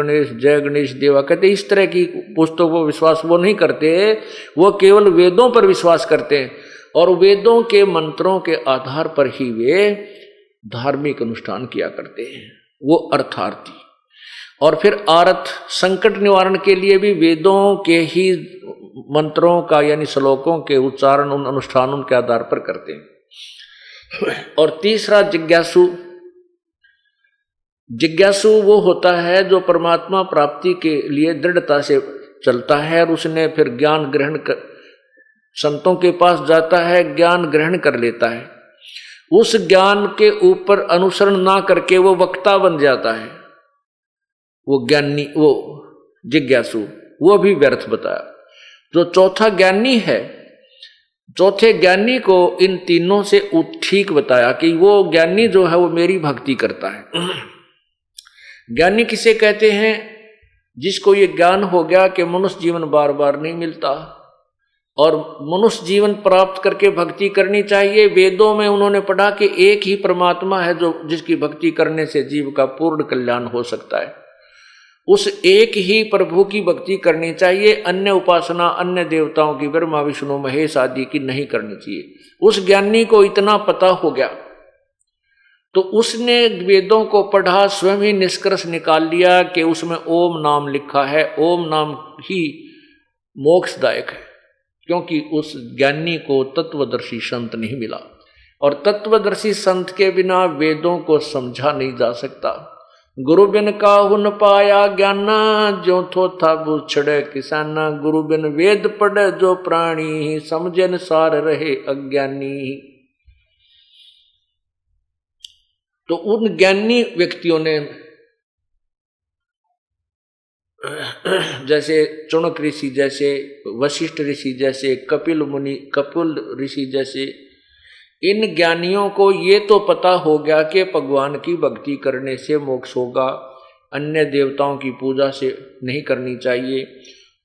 गणेश देवा कहते, इस तरह की पुस्तकों पर विश्वास वो नहीं करते। वो केवल वेदों पर विश्वास करते हैं और वेदों के मंत्रों के आधार पर ही वे धार्मिक अनुष्ठान किया करते हैं, वो अर्थार्थी। और फिर आर्थ, संकट निवारण के लिए भी वेदों के ही मंत्रों का यानी श्लोकों के उच्चारण उन अनुष्ठानों के आधार पर करते हैं। और तीसरा जिज्ञासु। जिज्ञासु वो होता है जो परमात्मा प्राप्ति के लिए दृढ़ता से चलता है और उसने फिर ज्ञान ग्रहण कर, संतों के पास जाता है, ज्ञान ग्रहण कर लेता है। उस ज्ञान के ऊपर अनुसरण ना करके वो वक्ता बन जाता है, वो ज्ञानी, वो जिज्ञासु, वो भी व्यर्थ बताया। जो चौथा ज्ञानी है, चौथे ज्ञानी को इन तीनों से ठीक बताया कि वो ज्ञानी जो है वो मेरी भक्ति करता है। ज्ञानी किसे कहते हैं? जिसको ये ज्ञान हो गया कि मनुष्य जीवन बार बार नहीं मिलता और मनुष्य जीवन प्राप्त करके भक्ति करनी चाहिए। वेदों में उन्होंने पढ़ा कि एक ही परमात्मा है जो जिसकी भक्ति करने से जीव का पूर्ण कल्याण हो सकता है। उस एक ही प्रभु की भक्ति करनी चाहिए, अन्य उपासना अन्य देवताओं की, ब्रह्मा विष्णु महेश आदि की नहीं करनी चाहिए। उस ज्ञानी को इतना पता हो गया तो उसने वेदों को पढ़ा, स्वयं ही निष्कर्ष निकाल लिया कि उसमें ओम नाम लिखा है, ओम नाम ही मोक्षदायक है, क्योंकि उस ज्ञानी को तत्वदर्शी संत नहीं मिला और तत्वदर्शी संत के बिना वेदों को समझा नहीं जा सकता। गुरु बिन काहू न पाया ज्ञाना, जो थो था बुछड़े किसाना। गुरु बिन वेद पढ़े जो प्राणी, समझे न सार रहे अज्ञानी। तो उन ज्ञानी व्यक्तियों ने जैसे चुनक ऋषि जैसे, वशिष्ठ ऋषि जैसे, कपिल ऋषि जैसे, इन ज्ञानियों को ये तो पता हो गया कि भगवान की भक्ति करने से मोक्ष होगा, अन्य देवताओं की पूजा से नहीं करनी चाहिए।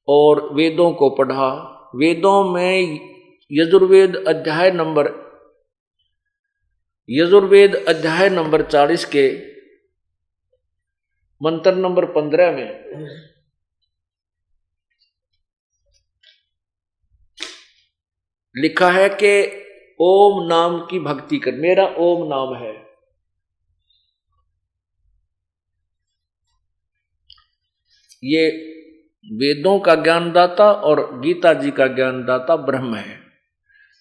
और वेदों को पढ़ा। वेदों में यजुर्वेद अध्याय नंबर 40 के मंत्र नंबर 15 में लिखा है कि ओम नाम की भक्ति कर। मेरा ओम नाम है। ये वेदों का ज्ञानदाता और गीता जी का ज्ञानदाता ब्रह्म है।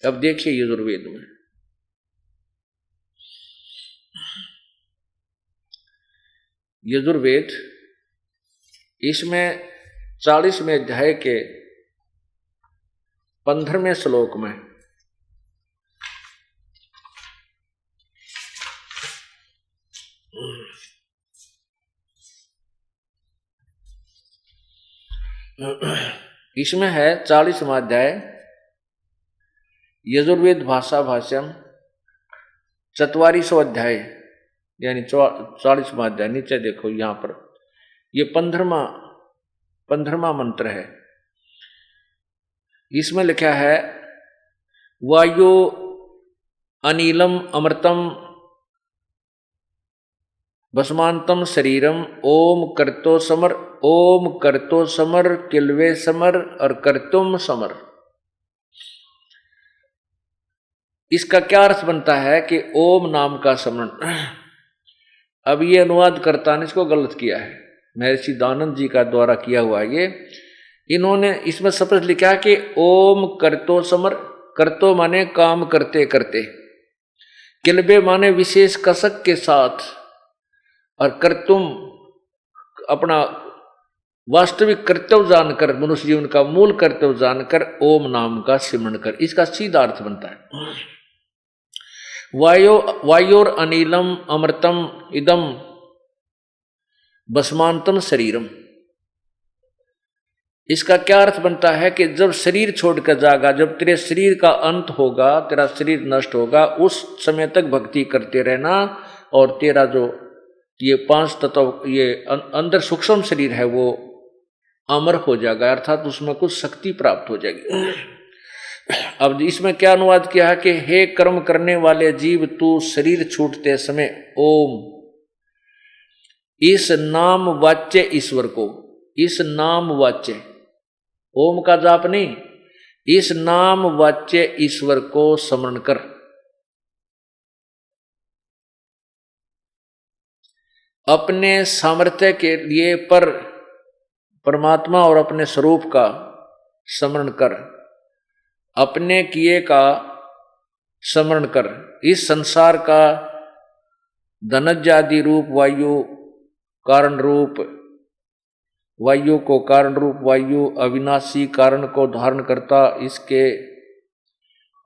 अब देखिए यजुर्वेद में यजुर्वेद इसमें 40वें अध्याय के 15वें श्लोक में इसमें है 40वां अध्याय यजुर्वेद भाषा भाष्यम 44वां अध्याय यानी 40वां अध्याय। नीचे देखो यहां पर ये 15वां मंत्र है। इसमें लिखा है वायु अनिलम अमृतम भस्मांतम शरीरम ओम करतो समर किलवे समर और कर्तुम समर। इसका क्या अर्थ बनता है कि ओम नाम का स्मरण। अब ये अनुवाद करता ने इसको गलत किया है, महर्षि दानंद जी का द्वारा किया हुआ ये। इन्होंने इसमें स्पष्ट लिखा कि ओम करतो समर। करतो माने काम करते करते, किलबे माने विशेष कसक के साथ, और कर्तुम अपना वास्तविक कर्तव्य जानकर, मनुष्य जीवन का मूल कर्तव्य जानकर ओम नाम का सिमरण कर। इसका सीधा अर्थ बनता है वायोर अनिलम अमृतम इदम भस्मांतम शरीरम। इसका क्या अर्थ बनता है कि जब शरीर छोड़कर जाएगा, जब तेरे शरीर का अंत होगा, तेरा शरीर नष्ट होगा, उस समय तक भक्ति करते रहना और तेरा जो ये 5 तत्व, ये अंदर सूक्ष्म शरीर है वो अमर हो जाएगा, अर्थात उसमें कुछ शक्ति प्राप्त हो जाएगी। अब इसमें क्या अनुवाद किया है कि हे कर्म करने वाले जीव, तू शरीर छूटते समय ओम, इस नाम वाच्य ईश्वर को, इस नाम वाच्य, ओम का जाप नहीं, इस नाम वाच्य ईश्वर को स्मरण कर। अपने सामर्थ्य के लिए पर परमात्मा और अपने स्वरूप का स्मरण कर, अपने किए का स्मरण कर। इस संसार का धनजादि रूप वायु कारण रूप, वायु को कारण रूप वायु अविनाशी कारण को धारण करता, इसके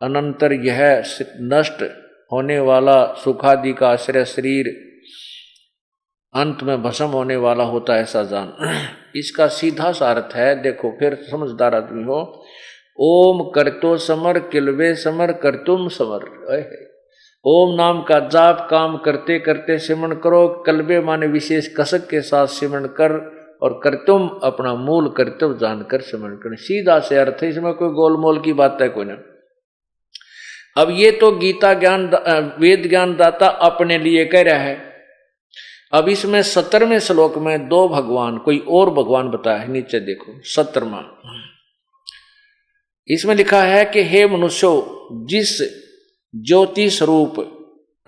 अनंतर यह नष्ट होने वाला सुखादि का आश्रय शरीर अंत में भस्म होने वाला होता है, ऐसा जान। इसका सीधा सा अर्थ है, देखो फिर समझदार आदमी हो, ओम करतो समर किलवे समर करतुम समर। ओम नाम का जाप काम करते करते सिमरण करो, कलबे माने विशेष कसक के साथ सिमरण कर, और करतुम अपना मूल कर्तव्य जानकर सिमरण कर। सीधा से अर्थ है, इसमें कोई गोलमोल की बात है कोई ना। अब ये तो गीता ज्ञान वेद ज्ञान दाता अपने लिए कह रहा है। अब इसमें 17वें श्लोक में दो भगवान, कोई और भगवान बताया है, नीचे देखो 17वां। इसमें लिखा है कि हे मनुष्यो, जिस ज्योति स्वरूप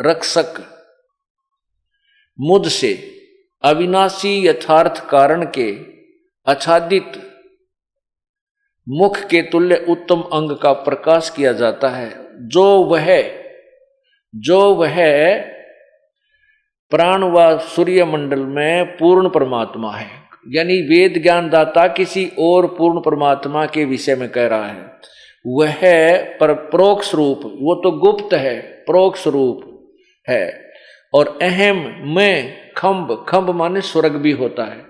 रक्षक मुझ से अविनाशी यथार्थ कारण के आच्छादित मुख के तुल्य उत्तम अंग का प्रकाश किया जाता है, जो वह प्राण व सूर्य मंडल में पूर्ण परमात्मा है। यानी वेद ज्ञान दाता किसी और पूर्ण परमात्मा के विषय में कह रहा है। वह पर प्रोक्ष रूप, वो तो गुप्त है, प्रोक्ष रूप है। और अहम में खंभ माने स्वर्ग भी होता है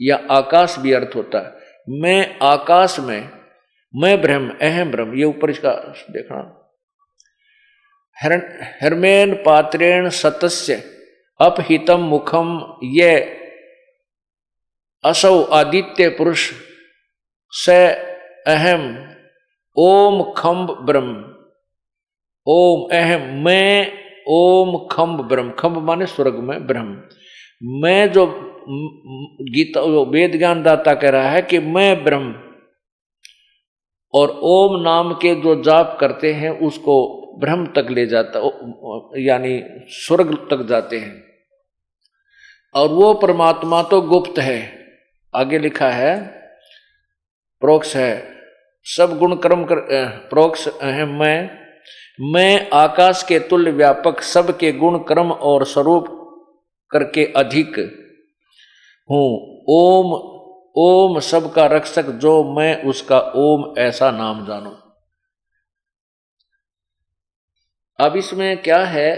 या आकाश भी अर्थ होता है। मैं आकाश में, मैं ब्रह्म, अहम ब्रह्म, ये ऊपर इसका देखना। हरमेन पात्रेण सतस्य अपहितम मुखम, ये असौ आदित्य पुरुष स अहम ओम खंभ ब्रह्म। ओम अहम मैं, ओम खंभ ब्रह्म, खंभ माने स्वर्ग में ब्रह्म। मैं जो गीता वेद ज्ञान दाता कह रहा है कि मैं ब्रह्म, और ओम नाम के जो जाप करते हैं उसको ब्रह्म तक ले जाता, यानी स्वर्ग तक जाते हैं। और वो परमात्मा तो गुप्त है, आगे लिखा है प्रोक्ष है, सब गुण कर्म कर प्रोक्ष है। मैं आकाश के तुल्य व्यापक, सबके गुण कर्म और स्वरूप करके अधिक हूं। ओम सबका रक्षक, जो मैं उसका ओम ऐसा नाम जानूं। अब इसमें क्या है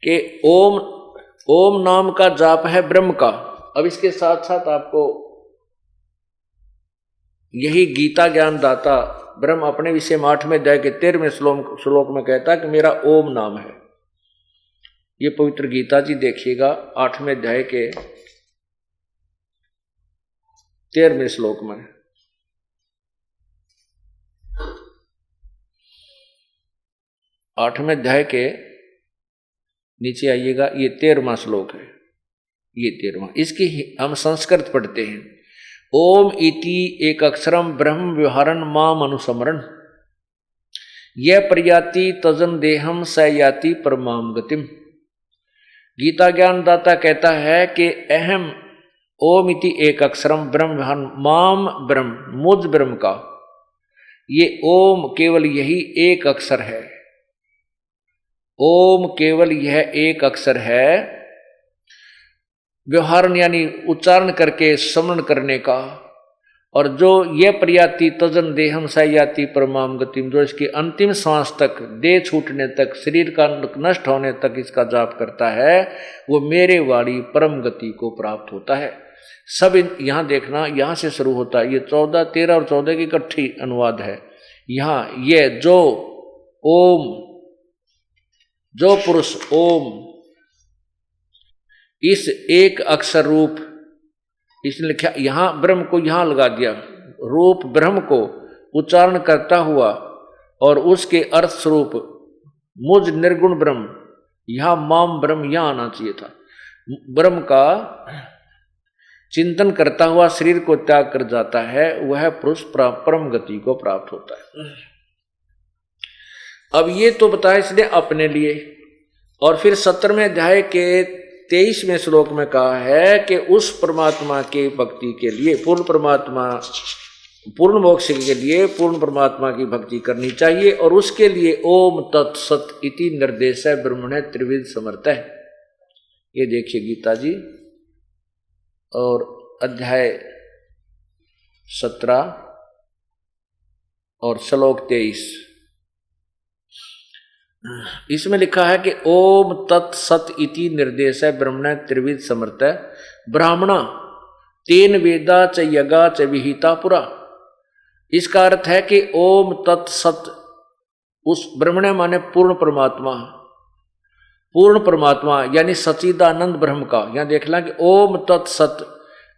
कि ओम नाम का जाप है ब्रह्म का। अब इसके साथ साथ आपको यही गीता ज्ञान दाता ब्रह्म अपने विषय में 8वें अध्याय के 13वें श्लोक में कहता है कि मेरा ओम नाम है। ये पवित्र गीता जी देखिएगा 8वें अध्याय के 13वें श्लोक में। आठवें अध्याय के नीचे आइएगा, ये 13वां श्लोक है, ये 13वां। इसकी हम संस्कृत पढ़ते हैं। ओम इति एक अक्षरम ब्रह्म व्यवहारन माम अनुसमरण, यह प्रयाति तजन देहम स याति परमाम गतिम। गीता ज्ञान दाता कहता है कि अहम ओम इति एक अक्षरम ब्रह्म व्यवहारन माम ब्रह्म, मुझ ब्रह्म का ये ओम केवल यही एक अक्षर है। ओम केवल यह एक अक्षर है, व्यवहारन यानी उच्चारण करके स्मरण करने का। और जो ये प्रयाति तजन देहम सयाति परमाम गतिम, जो इसकी अंतिम सांस तक, देह छूटने तक, शरीर का नष्ट होने तक इसका जाप करता है, वो मेरे वाली परम गति को प्राप्त होता है। सब यहां देखना, यहां से शुरू होता है। ये 14, 13 और 14 की इकट्ठी अनुवाद है। यहां ये जो ओम, जो पुरुष ओम, इस एक अक्षर रूप, इसने लिखा यहां ब्रह्म को यहां लगा दिया, रूप ब्रह्म को उच्चारण करता हुआ और उसके अर्थ स्वरूप मुझ निर्गुण ब्रह्म, यहां माम ब्रह्म यहां आना चाहिए था। ब्रह्म का चिंतन करता हुआ शरीर को त्याग कर जाता है, वह पुरुष परम गति को प्राप्त होता है। अब ये तो बताया इसने अपने लिए, और फिर 17वें अध्याय के 23वें श्लोक में कहा है कि उस परमात्मा के भक्ति के लिए, पूर्ण मोक्ष के लिए पूर्ण परमात्मा की भक्ति करनी चाहिए, और उसके लिए ओम तत्सत इति निर्देश है ब्रह्मणे त्रिविध समर्थ है। ये देखिए गीता जी और अध्याय 17 और श्लोक 23, इसमें लिखा है कि ओम तत्सत इति निर्देश है ब्रह्मणे त्रिविध समर्थ है ब्राह्मणा तेन वेदा च यगा च विहिता पुरा। इसका अर्थ है कि ओम तत्सत, उस ब्रह्मणे माने पूर्ण परमात्मा यानी सच्चिदानंद ब्रह्म का, यहां देखना कि ओम तत्सत,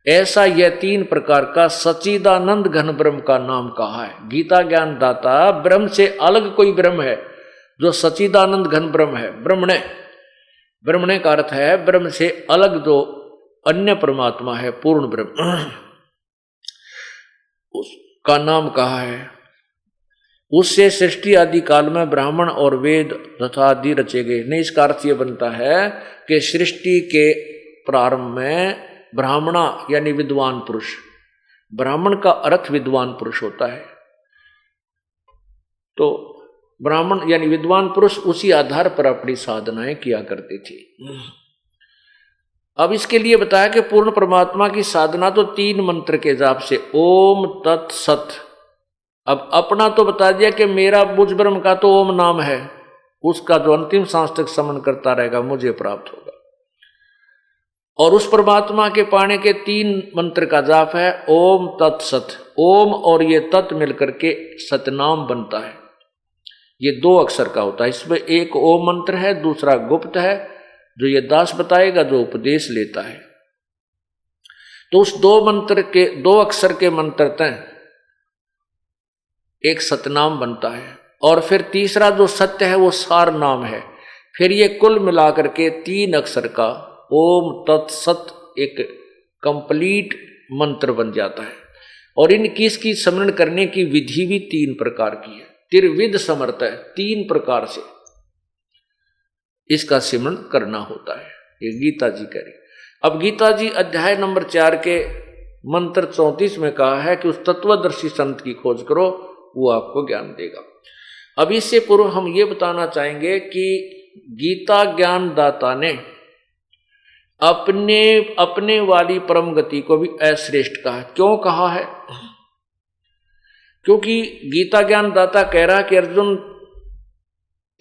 ऐसा यह 3 प्रकार का सच्चिदानंद घन ब्रह्म का नाम कहा है। गीता ज्ञान दाता ब्रह्म से अलग कोई ब्रह्म है जो सच्चिदानंद घन ब्रह्म है। ब्रह्मणे का अर्थ है ब्रह्म से अलग जो अन्य परमात्मा है, पूर्ण ब्रह्म, उसका नाम कहा है। उससे सृष्टि आदि काल में ब्राह्मण और वेद तथा आदि रचे गए। नहीं, इसका अर्थ यह बनता है कि सृष्टि के प्रारंभ में ब्राह्मणा यानी विद्वान पुरुष, ब्राह्मण का अर्थ विद्वान पुरुष होता है, तो ब्राह्मण यानी विद्वान पुरुष उसी आधार पर अपनी साधनाएं किया करते थे। अब इसके लिए बताया कि पूर्ण परमात्मा की साधना तो 3 मंत्र के जाप से, ओम तत्सत। अब अपना तो बता दिया कि मेरा मुझ ब्रह्म का तो ओम नाम है, उसका जो अंतिम सांस तक समन करता रहेगा मुझे प्राप्त होगा। और उस परमात्मा के पाने के 3 मंत्र का जाप है ओम तत्सत। ओम और ये तत् मिलकर के सतनाम बनता है। ये 2 अक्षर का होता है। इसमें एक ओम मंत्र है, दूसरा गुप्त है जो ये दास बताएगा जो उपदेश लेता है। तो उस 2 अक्षर के मंत्र तय एक सतनाम बनता है, और फिर तीसरा जो सत्य है वो सार नाम है। फिर ये कुल मिलाकर के 3 अक्षर का ओम तत्सत एक कंप्लीट मंत्र बन जाता है। और इनकी इसकी स्मरण करने की विधि भी 3 प्रकार की है, त्रिविध समर्थ है। 3 प्रकार से इसका सिमरण करना होता है, ये गीता जी कह रही। अब गीता जी अध्याय नंबर 4 के मंत्र 34 में कहा है कि उस तत्वदर्शी संत की खोज करो, वो आपको ज्ञान देगा। अब इससे पूर्व हम ये बताना चाहेंगे कि गीता ज्ञान दाता ने अपने वाली परम गति को भी अश्रेष्ठ कहा। क्यों कहा है? क्योंकि गीता ज्ञान दाता कह रहा कि अर्जुन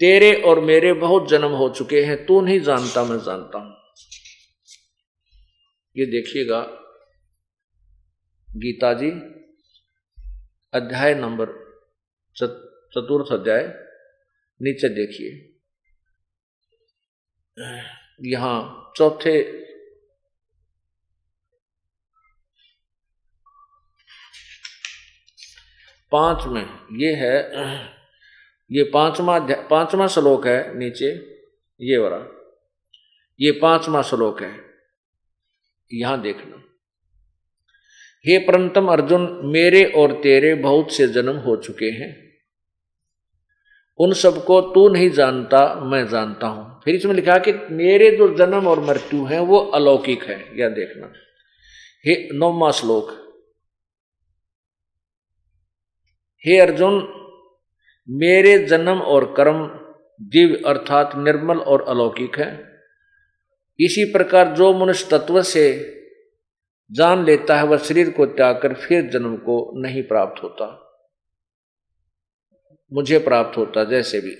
तेरे और मेरे बहुत जन्म हो चुके हैं, तू नहीं जानता मैं जानता हूं। ये देखिएगा गीता जी अध्याय नंबर 4 अध्याय, नीचे देखिए, यहां 4 5 में ये है, ये 5वां श्लोक है नीचे, ये वाला, ये 5वां श्लोक है। यहां देखना, हे परंतम अर्जुन, मेरे और तेरे बहुत से जन्म हो चुके हैं, उन सबको तू नहीं जानता मैं जानता हूं। फिर इसमें लिखा कि मेरे जो जन्म और मृत्यु है वो अलौकिक है। यह देखना, हे 9वां श्लोक, हे अर्जुन, मेरे जन्म और कर्म दिव्य अर्थात निर्मल और अलौकिक है। इसी प्रकार जो मनुष्य तत्व से जान लेता है वह शरीर को त्याग कर फिर जन्म को नहीं प्राप्त होता, मुझे प्राप्त होता जैसे भी।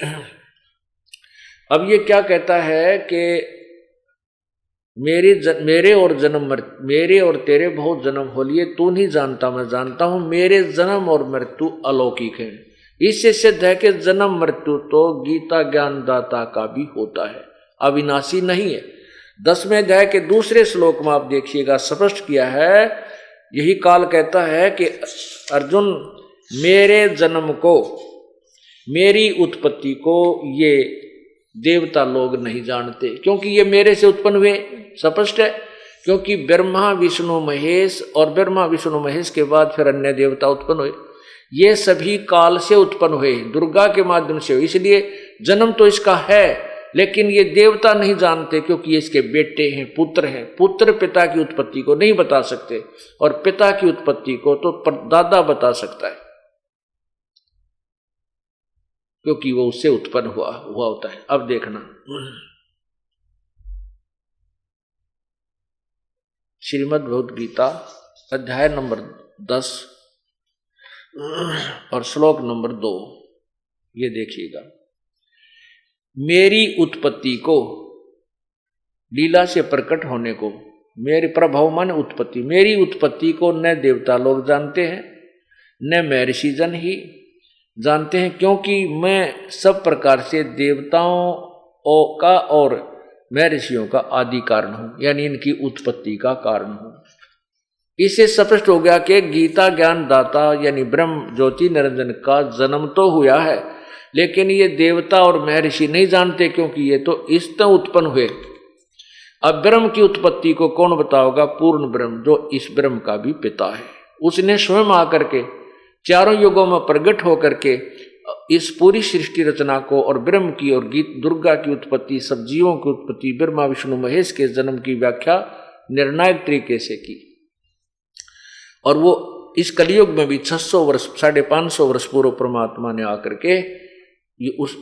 अब ये क्या कहता है कि मेरे और तेरे बहुत जन्म हो लिए, तू नहीं जानता मैं जानता हूं। मेरे जन्म और मृत्यु अलौकिक है। इससे सिद्ध है कि जन्म मृत्यु तो गीता ज्ञान दाता का भी होता है, अविनाशी नहीं है। 10वें अध्याय के दूसरे श्लोक में आप देखिएगा, स्पष्ट किया है। यही काल कहता है कि अर्जुन, मेरे जन्म को, मेरी उत्पत्ति को ये देवता लोग नहीं जानते, क्योंकि ये मेरे से उत्पन्न हुए। स्पष्ट है, क्योंकि ब्रह्मा विष्णु महेश, और ब्रह्मा विष्णु महेश के बाद फिर अन्य देवता उत्पन्न हुए। ये सभी काल से उत्पन्न हुए, दुर्गा के माध्यम से हुए। इसलिए जन्म तो इसका है, लेकिन ये देवता नहीं जानते क्योंकि ये इसके बेटे हैं, पुत्र हैं। पुत्र पिता की उत्पत्ति को नहीं बता सकते और पिता की उत्पत्ति को तो दादा बता सकता है, क्योंकि वो उससे उत्पन्न हुआ होता है। अब देखना, श्रीमद् भगवद गीता अध्याय नंबर 10 और श्लोक नंबर 2, ये देखिएगा। मेरी उत्पत्ति को, लीला से प्रकट होने को, मेरे प्रभाव मान उत्पत्ति, मेरी उत्पत्ति को न देवता लोग जानते हैं न महर्षि जन ही जानते हैं, क्योंकि मैं सब प्रकार से देवताओं का और महर्षियों का आदि कारण हूं, यानी इनकी उत्पत्ति का कारण हूं। इससे स्पष्ट हो गया कि गीता ज्ञान दाता यानी ब्रह्म ज्योति निरंजन का जन्म तो हुआ है, लेकिन ये देवता और महर्षि नहीं जानते, क्योंकि ये तो इस तरह उत्पन्न हुए। अब ब्रह्म की उत्पत्ति को कौन बताओगा? पूर्ण ब्रह्म, जो इस ब्रह्म का भी पिता है। उसने स्वयं आकर के चारों युगों में प्रकट होकर के इस पूरी सृष्टि रचना को और ब्रह्म की और दुर्गा की उत्पत्ति, सब जीवों की उत्पत्ति, ब्रह्मा विष्णु महेश के जन्म की व्याख्या निर्णायक तरीके से की। और वो इस कलयुग में भी 600 वर्ष 550 वर्ष पूर्व परमात्मा ने आकर के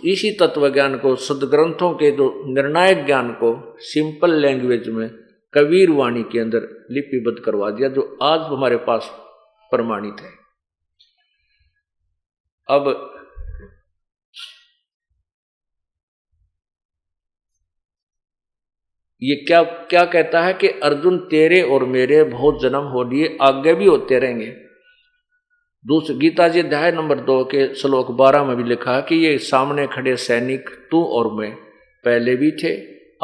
इसी तत्व ज्ञान को, सदग्रंथों के जो निर्णायक ज्ञान को सिंपल लैंग्वेज में कबीर वाणी के अंदर लिपिबद्ध करवा दिया, जो आज हमारे पास प्रमाणित है। अब ये क्या क्या कहता है कि अर्जुन तेरे और मेरे बहुत जन्म हो लिए, आगे भी होते रहेंगे। दूसरी गीता जी अध्याय नंबर 2 के श्लोक 12 में भी लिखा है कि ये सामने खड़े सैनिक तू और मैं पहले भी थे,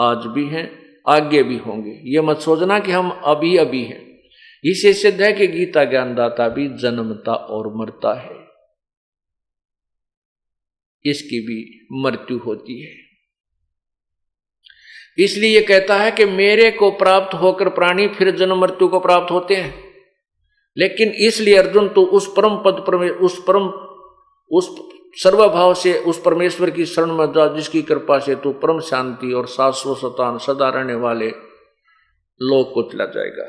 आज भी हैं, आगे भी होंगे। ये मत सोचना कि हम अभी अभी हैं। इससे सिद्ध है कि गीता ज्ञानदाता भी जन्मता और मरता है, इसकी भी मृत्यु होती है। इसलिए ये कहता है कि मेरे को प्राप्त होकर प्राणी फिर जन्म मृत्यु को प्राप्त होते हैं। लेकिन इसलिए अर्जुन तो उस परम पद उस सर्वभाव से उस परमेश्वर की शरण में जा, जिसकी कृपा से तू परम शांति और शाश्वत सतान सदा रहने वाले लोक को चला जाएगा।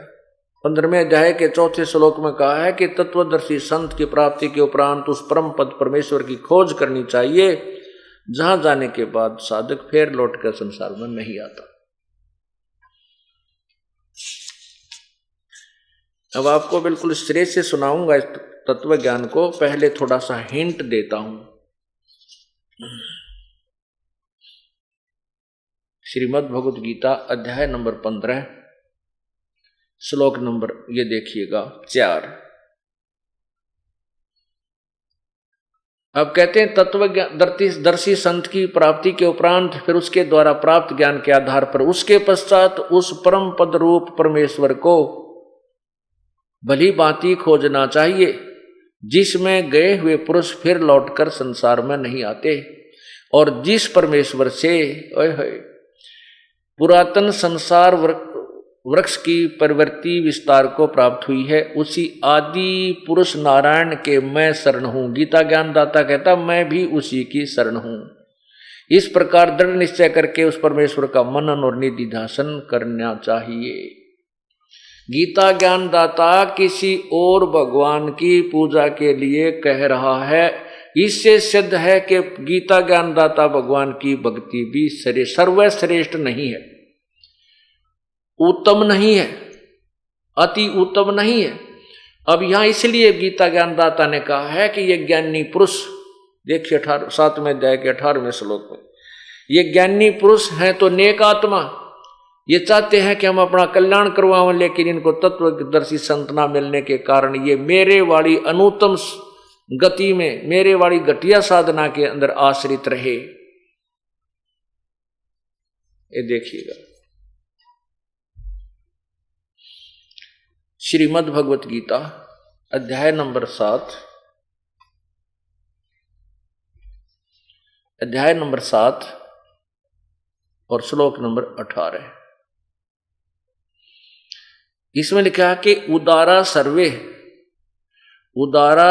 15वें अध्याय के 4 श्लोक में कहा है कि तत्वदर्शी संत की प्राप्ति के उपरांत उस परम पद परमेश्वर की खोज करनी चाहिए, जहां जाने के बाद साधक फिर लौटकर संसार में नहीं आता। अब आपको बिल्कुल श्रेय से सुनाऊंगा इस तत्व ज्ञान को, पहले थोड़ा सा हिंट देता हूं। श्रीमद् भगवद गीता अध्याय नंबर 15 श्लोक नंबर, ये देखिएगा, 4। अब कहते हैं तत्वदर्शी संत की प्राप्ति के उपरांत फिर उसके द्वारा प्राप्त ज्ञान के आधार पर उसके पश्चात उस परम पद रूप परमेश्वर को भली भांति खोजना चाहिए, जिसमें गए हुए पुरुष फिर लौटकर संसार में नहीं आते, और जिस परमेश्वर से पुरातन संसार वृक्ष की प्रवृत्ति विस्तार को प्राप्त हुई है, उसी आदि पुरुष नारायण के मैं शरण हूं। गीता ज्ञानदाता कहता मैं भी उसी की शरण हूं। इस प्रकार दृढ़ निश्चय करके उस परमेश्वर का मनन और निधिध्यासन करना चाहिए। गीता ज्ञानदाता किसी और भगवान की पूजा के लिए कह रहा है। इससे सिद्ध है कि गीता ज्ञानदाता भगवान की भक्ति भी सर्वश्रेष्ठ नहीं है, उत्तम नहीं है, अति उत्तम नहीं है। अब यहां इसलिए गीता ज्ञानदाता ने कहा है कि ये ज्ञानी पुरुष, देखिए 7वें अध्याय के 18वें श्लोक में, ये ज्ञानी पुरुष हैं तो नेक आत्मा, ये चाहते हैं कि हम अपना कल्याण करवाएं, लेकिन इनको तत्वदर्शी संत ना मिलने के कारण ये मेरे वाली अनुत्तम गति में, मेरे वाली घटिया साधना के अंदर आश्रित रहे। ये देखिएगा श्रीमद् भगवत गीता अध्याय नंबर 7 और श्लोक नंबर 18। इसमें लिखा है कि उदारा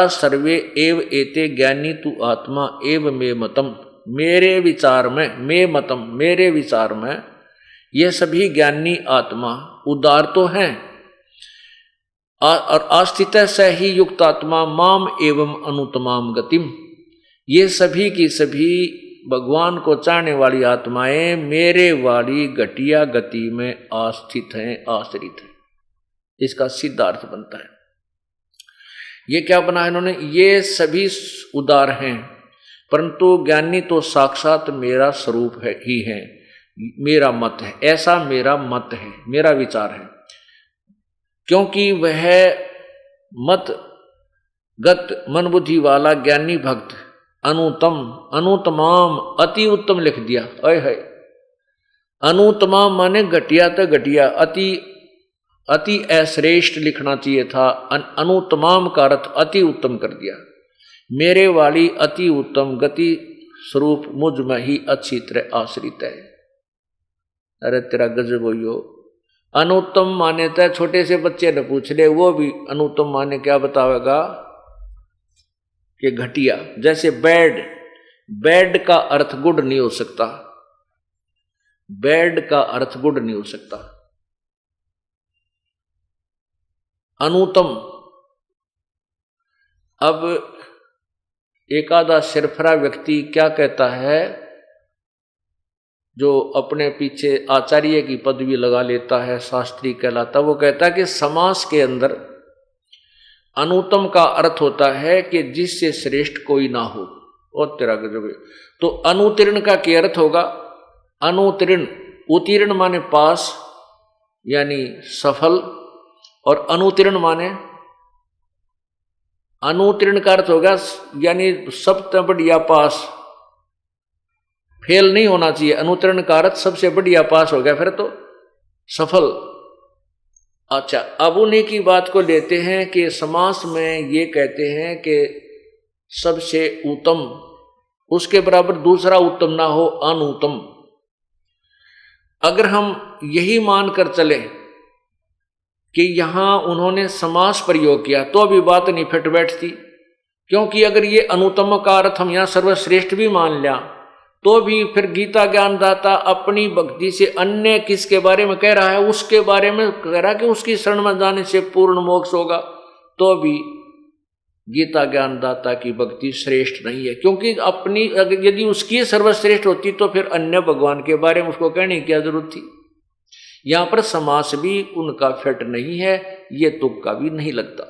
सर्वे एव एते ज्ञानी तु आत्मा एव मे मतम। मेरे विचार में, मे मतम मेरे विचार में ये सभी ज्ञानी आत्मा उदार तो हैं और आस्थित से ही युक्त आत्मा माम एवं अनुतमाम गतिम, ये सभी की सभी भगवान को चाहने वाली आत्माएं मेरे वाली घटिया गति में आस्थित हैं, आश्रित हैं। इसका सीधा अर्थ बनता है। ये क्या बना है इन्होंने, ये सभी उदार हैं परंतु ज्ञानी तो साक्षात मेरा स्वरूप है ही है, मेरा मत है, ऐसा मेरा मत है, मेरा विचार है। क्योंकि वह मत गत मन बुद्धि वाला ज्ञानी भक्त अनुतम, अनुतमाम अति उत्तम लिख दिया। अय है, अनुतमाम माने घटिया तो घटिया, अति अश्रेष्ठ लिखना चाहिए था, अनुतमाम का अर्थ अति उत्तम कर दिया। मेरे वाली अति उत्तम गति स्वरूप मुझ में ही अच्छी तरह आश्रित है। अरे तेरा गजब हो। अनुत्तम माने तो छोटे से बच्चे ने पूछ ले, वो भी अनुत्तम माने क्या बतावेगा कि घटिया। जैसे बैड, बैड का अर्थ गुड नहीं हो सकता, बैड का अर्थ गुड नहीं हो सकता। अनुत्तम, अब एक आधा सिरफरा व्यक्ति क्या कहता है, जो अपने पीछे आचार्य की पदवी लगा लेता है, शास्त्री कहलाता, वो कहता है कि समास के अंदर अनुत्तम का अर्थ होता है कि जिससे श्रेष्ठ कोई ना हो। और तेरा गजब। तो अनुतीर्ण का क्या अर्थ होगा, अनुतीर्ण, उत्तीर्ण माने पास यानी सफल, और अनुतीर्ण माने, अनुतीर्ण का अर्थ होगा यानी सबसे बढ़िया पास, फेल नहीं होना चाहिए। अनुतीर्ण का अर्थ सबसे बढ़िया पास हो गया, फिर तो सफल। अच्छा, अब उन्हीं की बात को लेते हैं कि समास में ये कहते हैं कि सबसे उत्तम, उसके बराबर दूसरा उत्तम ना हो, अनुत्तम। अगर हम यही मानकर चले कि यहां उन्होंने समास प्रयोग किया तो भी बात नहीं फिट बैठती, क्योंकि अगर ये अनुत्तम का अर्थ हम यहां सर्वश्रेष्ठ भी मान लिया तो भी फिर गीता ज्ञानदाता अपनी भक्ति से अन्य किसके बारे में कह रहा है, उसके बारे में कह रहा है कि उसकी शरण में जाने से पूर्ण मोक्ष होगा, तो भी गीता ज्ञानदाता की भक्ति श्रेष्ठ नहीं है। क्योंकि अपनी यदि उसकी सर्वश्रेष्ठ होती तो फिर अन्य भगवान के बारे में उसको कहने की क्या जरूरत थी। यहां पर समास भी उनका फिट नहीं है, ये तुक्का भी नहीं लगता।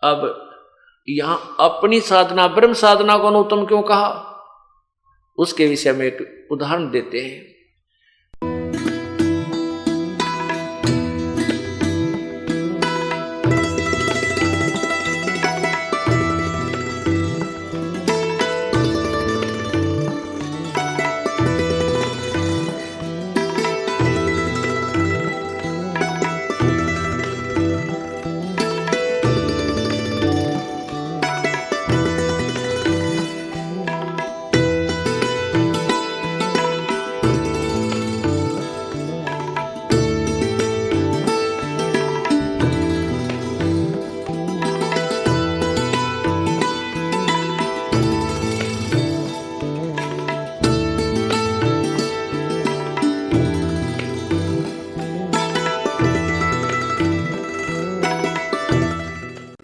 अब यहां अपनी साधना, ब्रह्म साधना को अनुत्तम क्यों कहा, उसके विषय में एक उदाहरण देते हैं।